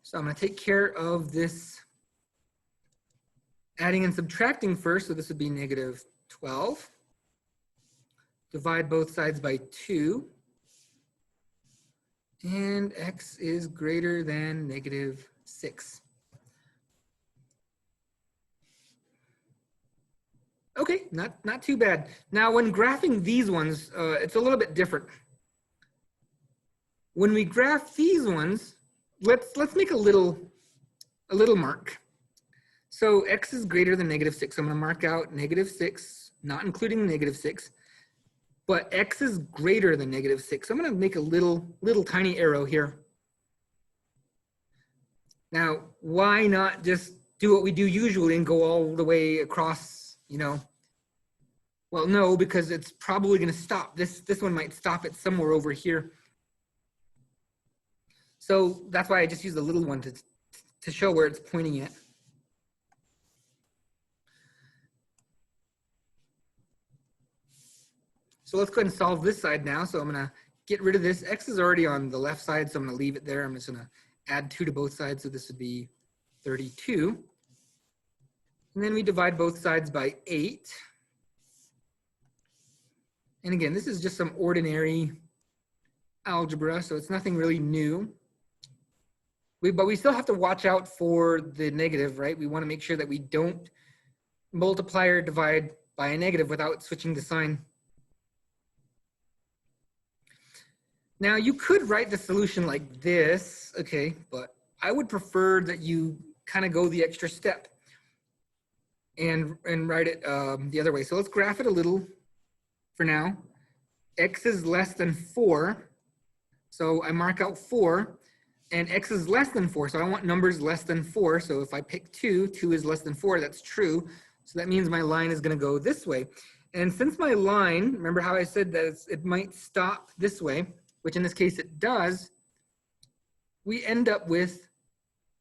So I'm going to take care of this adding and subtracting first. So this would be -12. Divide both sides by 2. And x is greater than -6. Okay, not too bad. Now when graphing these ones, it's a little bit different. When we graph these ones, let's make a little mark. So x is greater than -6. So I'm going to mark out -6, not including -6, but x is greater than -6. So I'm going to make a little tiny arrow here. Now, why not just do what we do usually and go all the way across, you know? Well, no, because it's probably going to stop. This one might stop it somewhere over here. So that's why I just used a little one to show where it's pointing at. So let's go ahead and solve this side now. So I'm going to get rid of this. X is already on the left side, so I'm going to leave it there. I'm just going to add 2 to both sides. So this would be 32. And then we divide both sides by 8. And again, this is just some ordinary algebra, so it's nothing really new. But we still have to watch out for the negative, right? We want to make sure that we don't multiply or divide by a negative without switching the sign. Now you could write the solution like this, okay, but I would prefer that you kind of go the extra step and write it the other way. So let's graph it a little for now. X is less than 4, so I mark out 4, and x is less than 4, so I want numbers less than 4. So if I pick 2, 2 is less than 4, that's true. So that means my line is going to go this way. And since my line, remember how I said that it might stop this way, which in this case it does, we end up with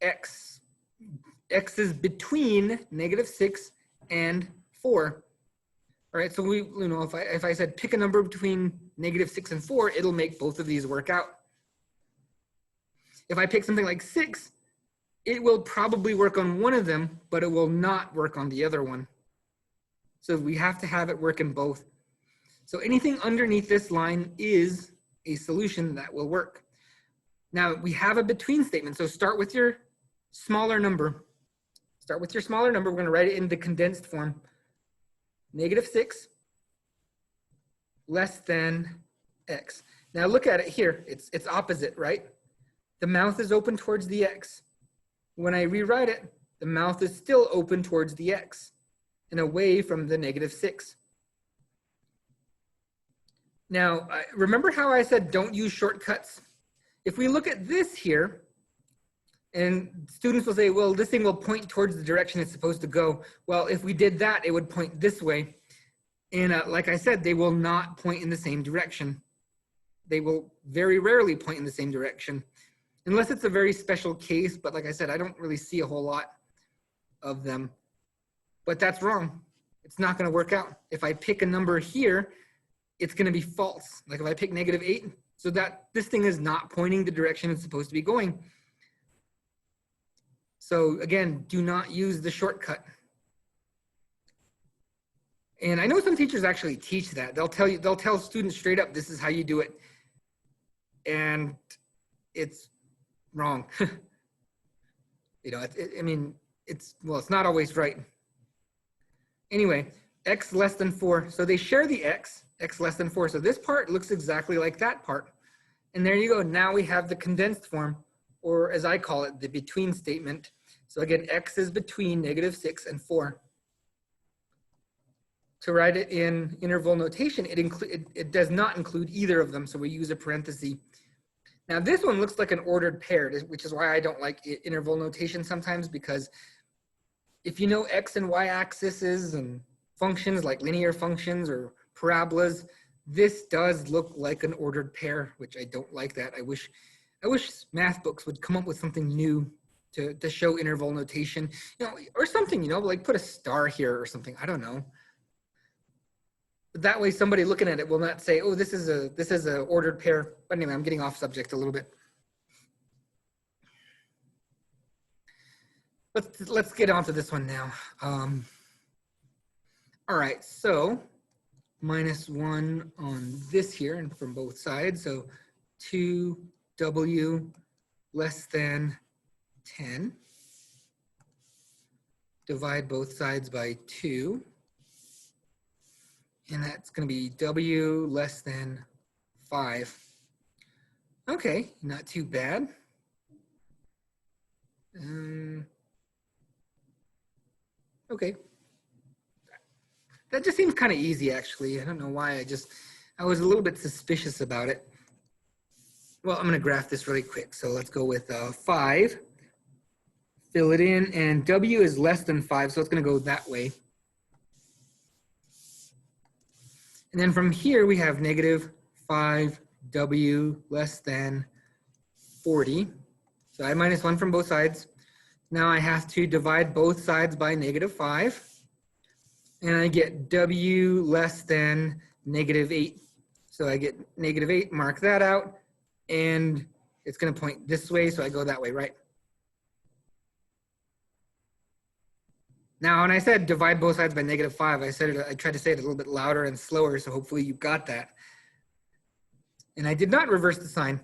x. X is between -6 and 4. All right, so we, if I said pick a number between -6 and 4, it'll make both of these work out. If I pick something like 6, it will probably work on one of them, but it will not work on the other one. So we have to have it work in both. So anything underneath this line is a solution that will work. Now we have a between statement. So start with your smaller number. Start with your smaller number. We're going to write it in the condensed form. -6 less than x. Now look at it here. It's opposite, right? The mouth is open towards the x. When I rewrite it, the mouth is still open towards the x and away from the -6. Now, remember how I said don't use shortcuts? If we look at this here, and students will say, well, this thing will point towards the direction it's supposed to go. Well, if we did that, it would point this way. And like I said, they will not point in the same direction. They will very rarely point in the same direction, unless it's a very special case. But like I said, I don't really see a whole lot of them. But that's wrong. It's not going to work out. If I pick a number here, it's going to be false. Like if I pick -8, so that this thing is not pointing the direction it's supposed to be going. So again, do not use the shortcut. And I know some teachers actually teach that. They'll tell students straight up, this is how you do it. And it's wrong. It's not always right. Anyway, x less than 4. So they share the x less than 4. So this part looks exactly like that part. And there you go. Now we have the condensed form, or as I call it, the between statement. So again, x is between -6 and 4. To write it in interval notation, it does not include either of them, so we use a parenthesis. Now this one looks like an ordered pair, which is why I don't like interval notation sometimes, because if you know x and y axes and functions like linear functions or parabolas, this does look like an ordered pair, which I don't like that. I wish math books would come up with something new to show interval notation, or something, like put a star here or something. I don't know. But that way somebody looking at it will not say, oh, this is a ordered pair. But anyway, I'm getting off subject a little bit. Let's get on to this one now. All right, so -1 on this here and from both sides. So 2w less than 10. Divide both sides by 2. And that's going to be w less than 5. Okay, not too bad. Okay. That just seems kind of easy, actually. I don't know why. I was a little bit suspicious about it. Well, I'm going to graph this really quick. So let's go with 5. Fill it in, and w is less than 5, so it's going to go that way. And then from here, we have -5w less than 40. So I minus 1 from both sides. Now I have to divide both sides by -5. And I get w less than -8. So I get -8, mark that out. And it's going to point this way, so I go that way, right? Now, when I said divide both sides by -5, I tried to say it a little bit louder and slower, so hopefully you got that. And I did not reverse the sign.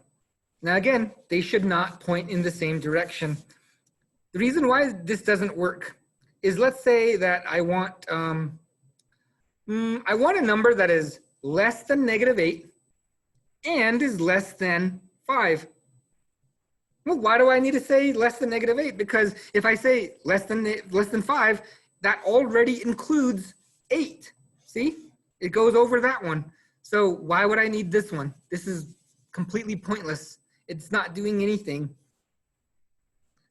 Now again, they should not point in the same direction. The reason why this doesn't work is, let's say that I want a number that is less than -8 and is less than 5. Well, why do I need to say less than -8? Because if I say less than 5, that already includes 8. See? It goes over that one. So why would I need this one? This is completely pointless. It's not doing anything.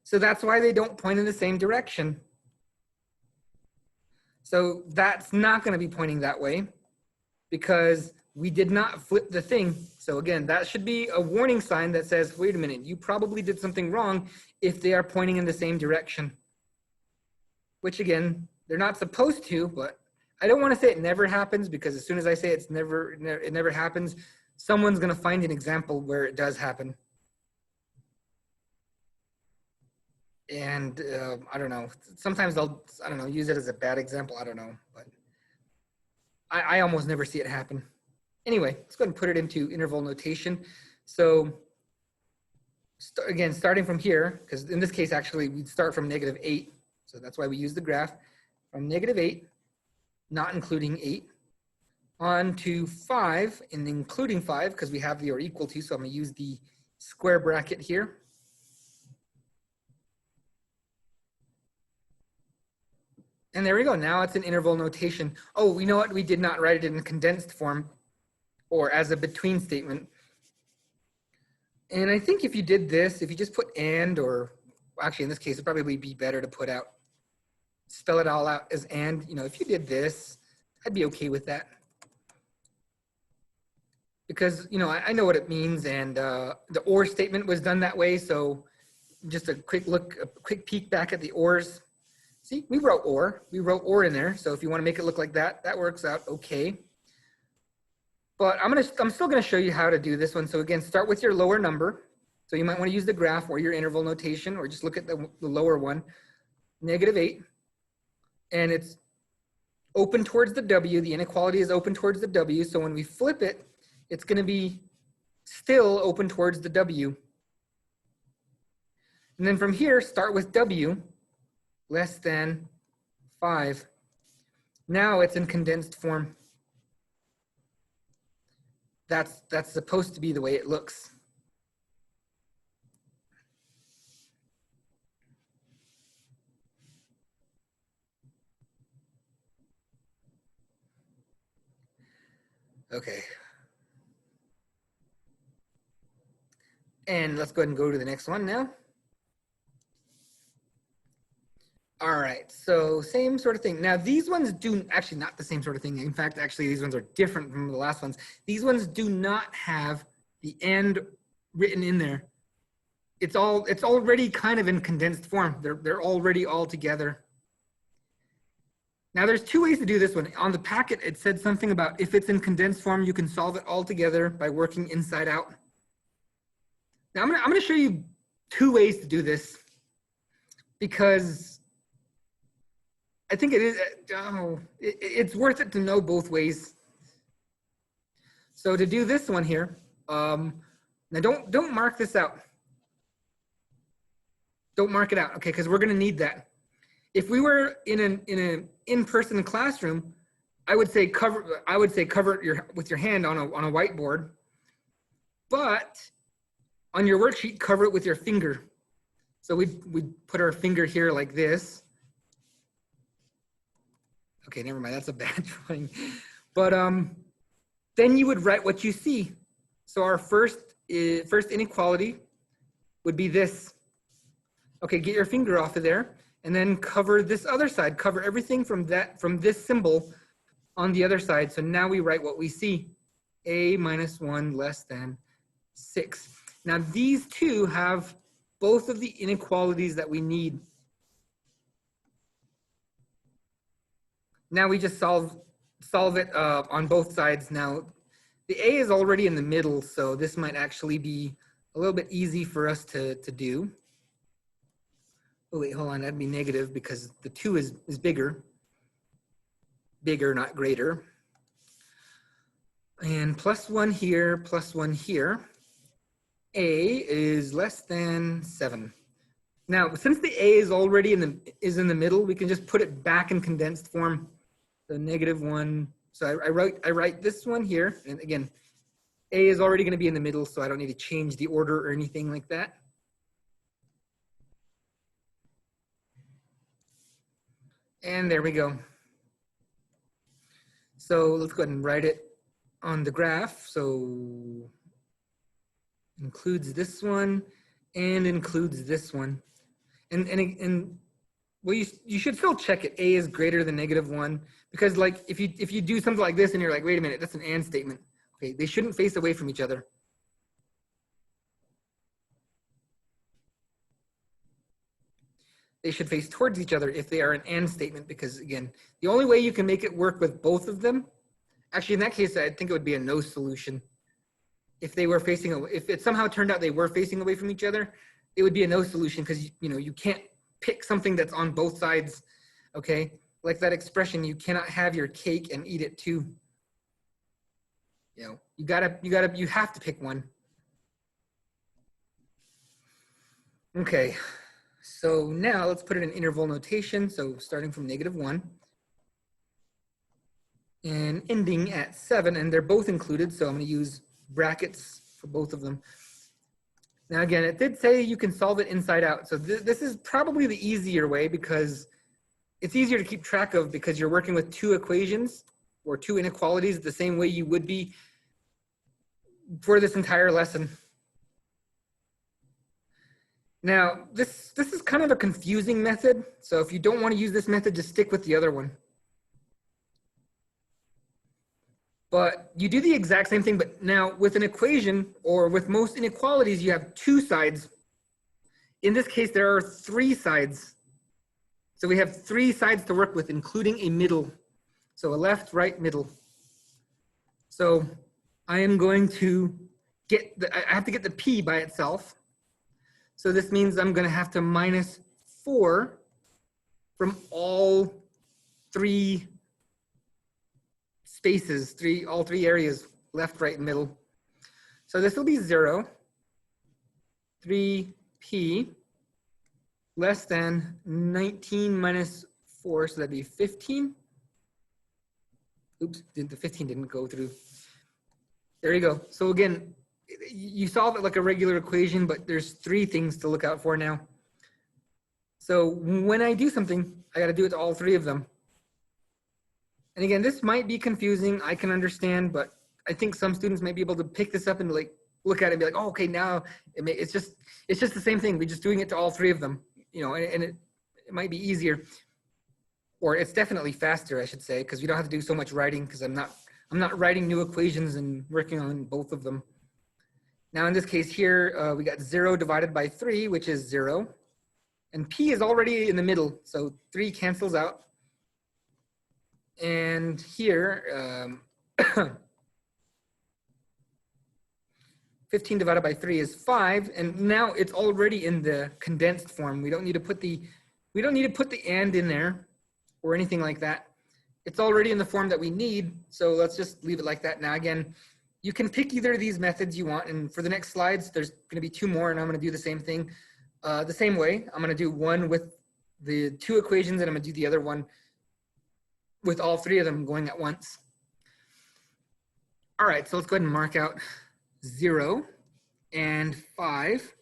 So that's why they don't point in the same direction. So that's not going to be pointing that way. because we did not flip the thing. So again, that should be a warning sign that says, wait a minute, you probably did something wrong if they are pointing in the same direction. Which again, they're not supposed to, but I don't want to say it never happens, because as soon as I say it never happens, someone's going to find an example where it does happen. And I don't know, sometimes they'll, I don't know, use it as a bad example. I don't know, but I almost never see it happen. Anyway, let's go ahead and put it into interval notation. So again, starting from here, because in this case, actually, we'd start from -8. So that's why we use the graph from -8, not including 8, on to 5, and including 5, because we have the or equal to, so I'm going to use the square bracket here. And there we go. Now it's an interval notation. Oh, you know what? We did not write it in condensed form or as a between statement. And I think if you did this, if you just put and, or actually in this case, it'd probably be better to put out, spell it all out as and, you know, if you did this, I'd be okay with that. Because, you know, I know what it means, and the or statement was done that way. So just a quick look, a quick peek back at the ors. See, we wrote or in there. So if you want to make it look like that, that works out okay. But I'm still gonna show you how to do this one. So again, start with your lower number. So you might want to use the graph or your interval notation, or just look at the lower one, -8. And it's open towards the W. The inequality is open towards the W. So when we flip it, it's gonna be still open towards the W. And then from here, start with W less than 5. Now it's in condensed form. That's supposed to be the way it looks. Okay. And let's go ahead and go to the next one now. All right, so same sort of thing. Now these ones do, actually not the same sort of thing. In fact, actually these ones are different from the last ones. These ones do not have the and written in there. It's already kind of in condensed form. They're already all together. Now there's two ways to do this one. On the packet, it said something about if it's in condensed form, you can solve it all together by working inside out. Now I'm gonna show you two ways to do this, because I think it is, it's worth it to know both ways. So to do this one here, now don't mark this out. Don't mark it out, okay? Because we're going to need that. If we were in an in-person classroom, I would say cover it with your hand on a whiteboard, but on your worksheet, cover it with your finger. So we'd put our finger here like this. Okay, never mind, that's a bad drawing. But then you would write what you see. So our first inequality would be this. Okay, get your finger off of there, and then cover this other side. Cover everything from this symbol on the other side. So now we write what we see. A minus 1 less than 6. Now these two have both of the inequalities that we need. Now we just solve it on both sides. Now the A is already in the middle, so this might actually be a little bit easy for us to do. Oh wait, hold on, that'd be negative because the 2 is bigger. Bigger, not greater. And +1 here, +1 here. A is less than 7. Now, since the A is already in the middle, we can just put it back in condensed form. So -1. So I write this one here, and again, A is already going to be in the middle, so I don't need to change the order or anything like that. And there we go. So let's go ahead and write it on the graph. So includes this one and includes this one. And well, you should still check it. A is greater than -1, because like if you do something like this and you're like, wait a minute, that's an and statement. Okay, they shouldn't face away from each other. They should face towards each other if they are an and statement, because again, the only way you can make it work with both of them, actually in that case, I think it would be a no solution. If they were facing, if it somehow turned out they were facing away from each other, it would be a no solution, because you can't pick something that's on both sides. Okay, like that expression, you cannot have your cake and eat it too. You have to pick one. Okay, so now let's put it in interval notation. So starting from -1 and ending at 7, and they're both included, so I'm going to use brackets for both of them. Now again, it did say you can solve it inside out, so this is probably the easier way, because it's easier to keep track of, because you're working with two equations or two inequalities the same way you would be for this entire lesson. Now, this is kind of a confusing method, so if you don't want to use this method, just stick with the other one. But you do the exact same thing, but now with an equation, or with most inequalities, you have two sides. In this case, there are 3 sides. So we have 3 sides to work with, including a middle. So a left, right, middle. So I am going to I have to get the p by itself. So this means I'm going to have to minus 4 from all 3 spaces, all 3 areas, left, right, and middle. So this will be 0, 3p less than 19 minus 4, so that'd be 15. Oops, the 15 didn't go through. There you go. So again, you solve it like a regular equation, but there's 3 things to look out for now. So when I do something, I got to do it to all 3 of them. And again, this might be confusing. I can understand, but I think some students might be able to pick this up and like look at it and be like, oh, okay, now it's just the same thing. We're just doing it to all 3 of them, and it might be easier, or it's definitely faster, I should say, because we don't have to do so much writing, because I'm not writing new equations and working on both of them. Now in this case here, we got 0 divided by 3, which is 0. And p is already in the middle, so 3 cancels out. And here, 15 divided by 3 is 5, and now it's already in the condensed form. We don't need to put the and in there or anything like that. It's already in the form that we need, so let's just leave it like that. Now again, you can pick either of these methods you want, and for the next slides, there's going to be 2 more, and I'm going to do the same thing the same way. I'm going to do one with the 2 equations, and I'm going to do the other one with all 3 of them going at once. All right, so let's go ahead and mark out 0 and 5.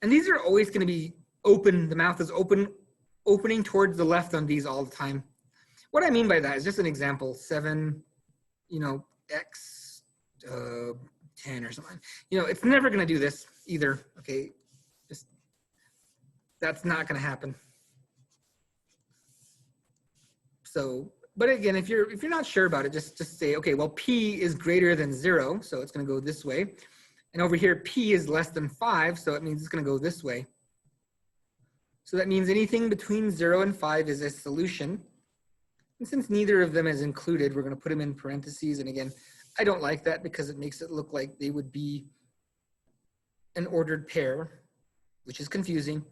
And these are always going to be open. The mouth is opening towards the left on these all the time. What I mean by that is just an example, 7, x 10 or something. It's never going to do this either. Okay, that's not going to happen. So, but again, if you're not sure about it, just say, okay, well, p is greater than 0, so it's going to go this way. And over here, p is less than 5, so it means it's going to go this way. So that means anything between 0 and 5 is a solution. And since neither of them is included, we're going to put them in parentheses. And again, I don't like that because it makes it look like they would be an ordered pair, which is confusing.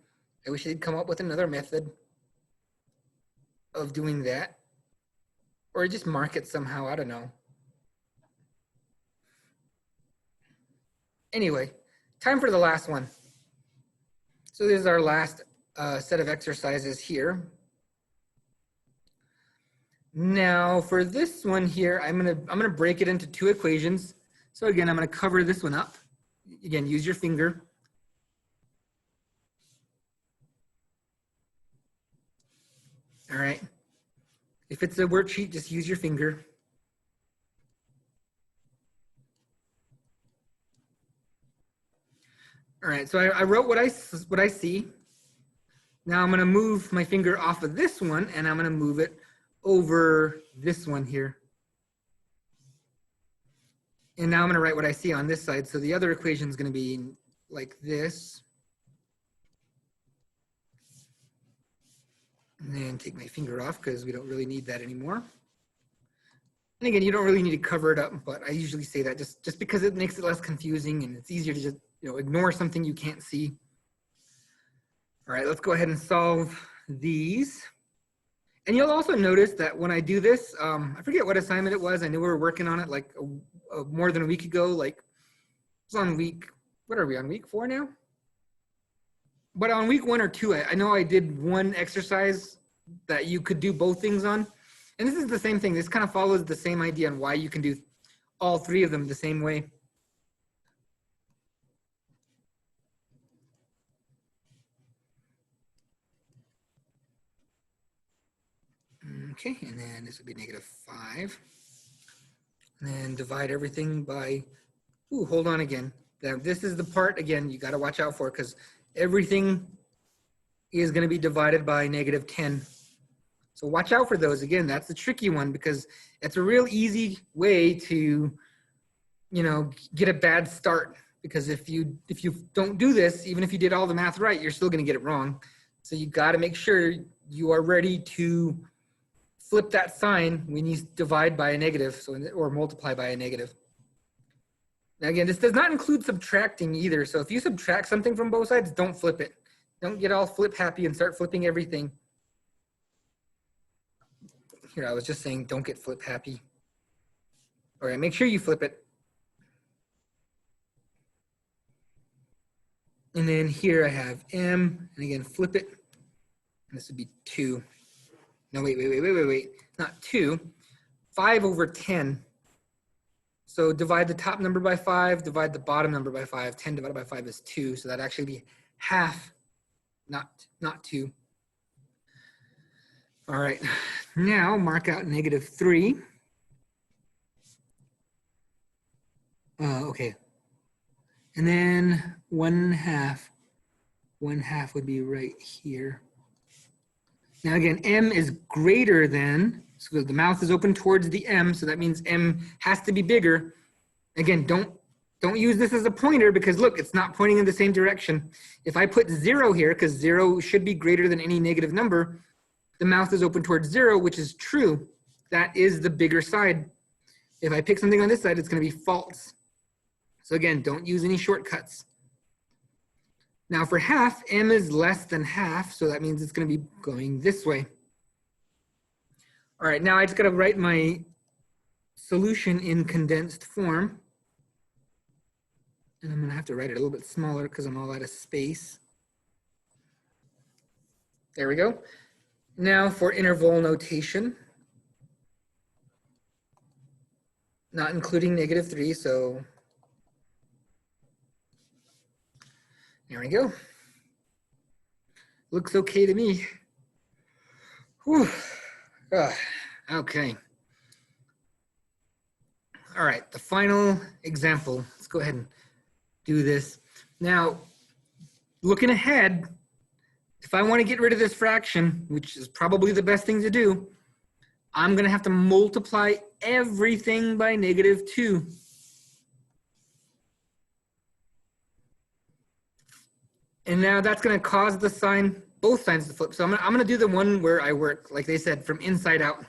I wish they'd come up with another method of doing that, or just mark it somehow. I don't know. Anyway, time for the last one. So this is our last set of exercises here. Now for this one here, I'm gonna break it into 2 equations. So again, I'm gonna cover this one up. Again, use your finger. All right. If it's a worksheet, just use your finger. All right, so I wrote what I see. Now I'm going to move my finger off of this one and I'm going to move it over this one here. And now I'm going to write what I see on this side. So the other equation is going to be like this. And then take my finger off because we don't really need that anymore. And again, you don't really need to cover it up, but I usually say that just because it makes it less confusing and it's easier to just ignore something you can't see. All right, let's go ahead and solve these. And you'll also notice that when I do this, I forget what assignment it was. I knew we were working on it like more than a week ago. Like it's on week, what are we on, week 4 now? But on week 1 or 2, I know I did one exercise that you could do both things on. And this is the same thing. This kind of follows the same idea on why you can do all 3 of them the same way. Okay, and then this would be -5. And then divide everything by, ooh, hold on again. Now this is the part, again, you got to watch out for because everything is going to be divided by -10. So watch out for those. Again, that's the tricky one because it's a real easy way to, get a bad start. Because if you don't do this, even if you did all the math right, you're still going to get it wrong. So you got to make sure you are ready to flip that sign when you divide by a negative, or multiply by a negative. Now again, this does not include subtracting either. So if you subtract something from both sides, don't flip it. Don't get all flip happy and start flipping everything. Here, I was just saying, don't get flip happy. All right, make sure you flip it. And then here I have m, and again, flip it. And this would be 2. No, wait, not 2. 5 over 10. So divide the top number by 5, divide the bottom number by 5. 10 divided by 5 is 2, so that'd actually be half, not 2. All right, now mark out -3. Okay, and then 1/2. 1/2 would be right here. Now again, m is greater than, so the mouth is open towards the m, so that means m has to be bigger. Again, don't use this as a pointer because look, it's not pointing in the same direction. If I put 0 here, because 0 should be greater than any negative number, the mouth is open towards 0, which is true. That is the bigger side. If I pick something on this side, it's going to be false. So again, don't use any shortcuts. Now for half, m is less than half, so that means it's going to be going this way. All right, now I just got to write my solution in condensed form. And I'm going to have to write it a little bit smaller because I'm all out of space. There we go. Now for interval notation. Not including -3, so there we go. Looks okay to me. Whew. Okay. All right, the final example. Let's go ahead and do this. Now, looking ahead, if I want to get rid of this fraction, which is probably the best thing to do, I'm going to have to multiply everything by -2. And now that's going to cause the sign, both signs to flip. So I'm going to do the one where I work, like they said, from inside out.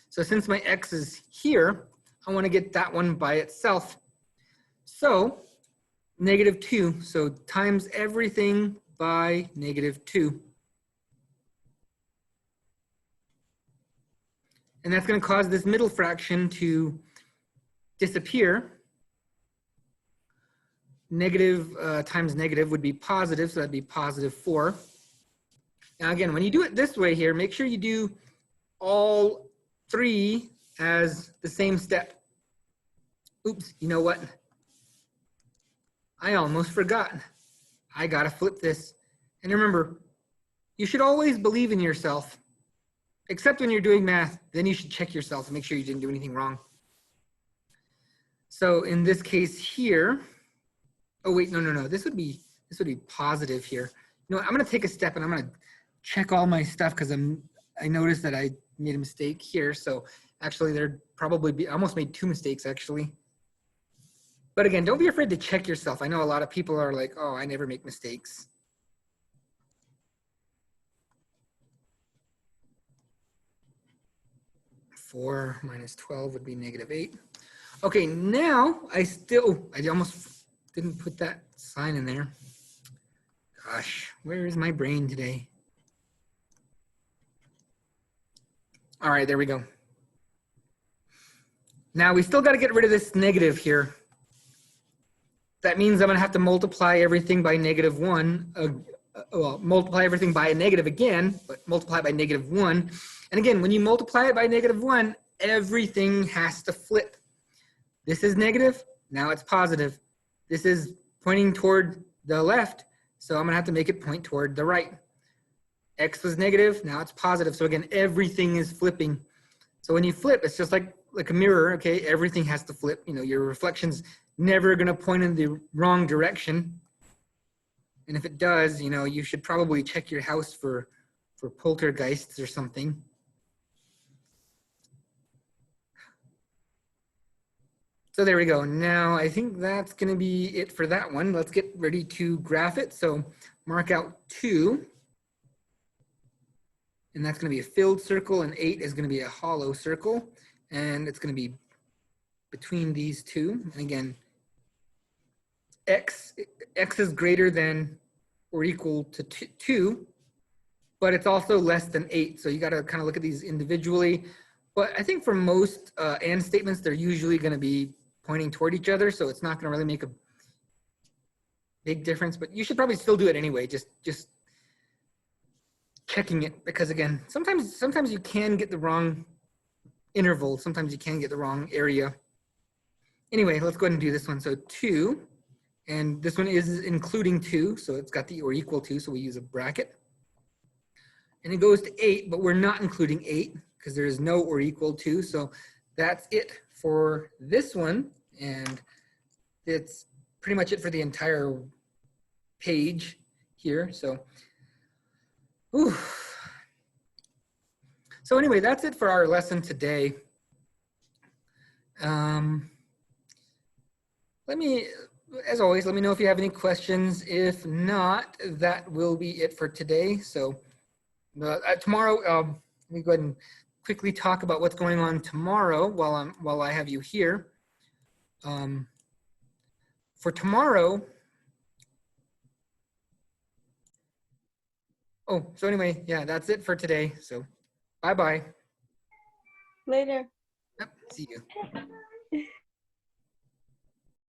So since my x is here, I want to get that one by itself. So -2, so times everything by -2. And that's going to cause this middle fraction to disappear. Negative times negative would be positive, so that'd be +4. Now again, when you do it this way here, make sure you do all 3 as the same step. Oops, you know what? I almost forgot. I gotta flip this. And remember, you should always believe in yourself, except when you're doing math. Then you should check yourself and make sure you didn't do anything wrong. So in this case here, oh wait, no. This would be positive here. You know what, I'm gonna take a step and I'm gonna check all my stuff because I noticed that I made a mistake here. So actually there probably I almost made 2 mistakes actually. But again, don't be afraid to check yourself. I know a lot of people are like, oh, I never make mistakes. Four minus 12 would be -8. Okay, now I almost didn't put that sign in there. Gosh, where is my brain today? All right, there we go. Now we still got to get rid of this negative here. That means I'm going to have to multiply everything by -1. Well, multiply everything by a negative again, but multiply it by -1. And again, when you multiply it by -1, everything has to flip. This is negative, now it's positive. This is pointing toward the left, so I'm going to have to make it point toward the right. X was negative, now it's positive. So again, everything is flipping. So when you flip, it's just like a mirror, okay? Everything has to flip. You know, your reflection's never going to point in the wrong direction. And if it does, you know, you should probably check your house for poltergeists or something. So there we go. Now I think that's going to be it for that one. Let's get ready to graph it. So mark out 2. And that's going to be a filled circle, and 8 is going to be a hollow circle. And it's going to be between these two. And again, x is greater than or equal to 2, but it's also less than 8. So you got to kind of look at these individually. But I think for most and statements, they're usually going to be pointing toward each other. So it's not going to really make a big difference. But you should probably still do it anyway. Just checking it, because again, sometimes you can get the wrong interval. Sometimes you can get the wrong area. Anyway, let's go ahead and do this one. So 2, and this one is including 2, so it's got the or equal to, so we use a bracket. And it goes to 8, but we're not including 8 because there is no or equal to. So that's it for this one, and it's pretty much it for the entire page here. So, whew. So anyway, that's it for our lesson today. As always, let me know if you have any questions. If not, that will be it for today. So tomorrow, let me go ahead and quickly talk about what's going on tomorrow while I have you here. For tomorrow, so anyway, yeah, that's it for today. So bye-bye. Later. Yep, see you.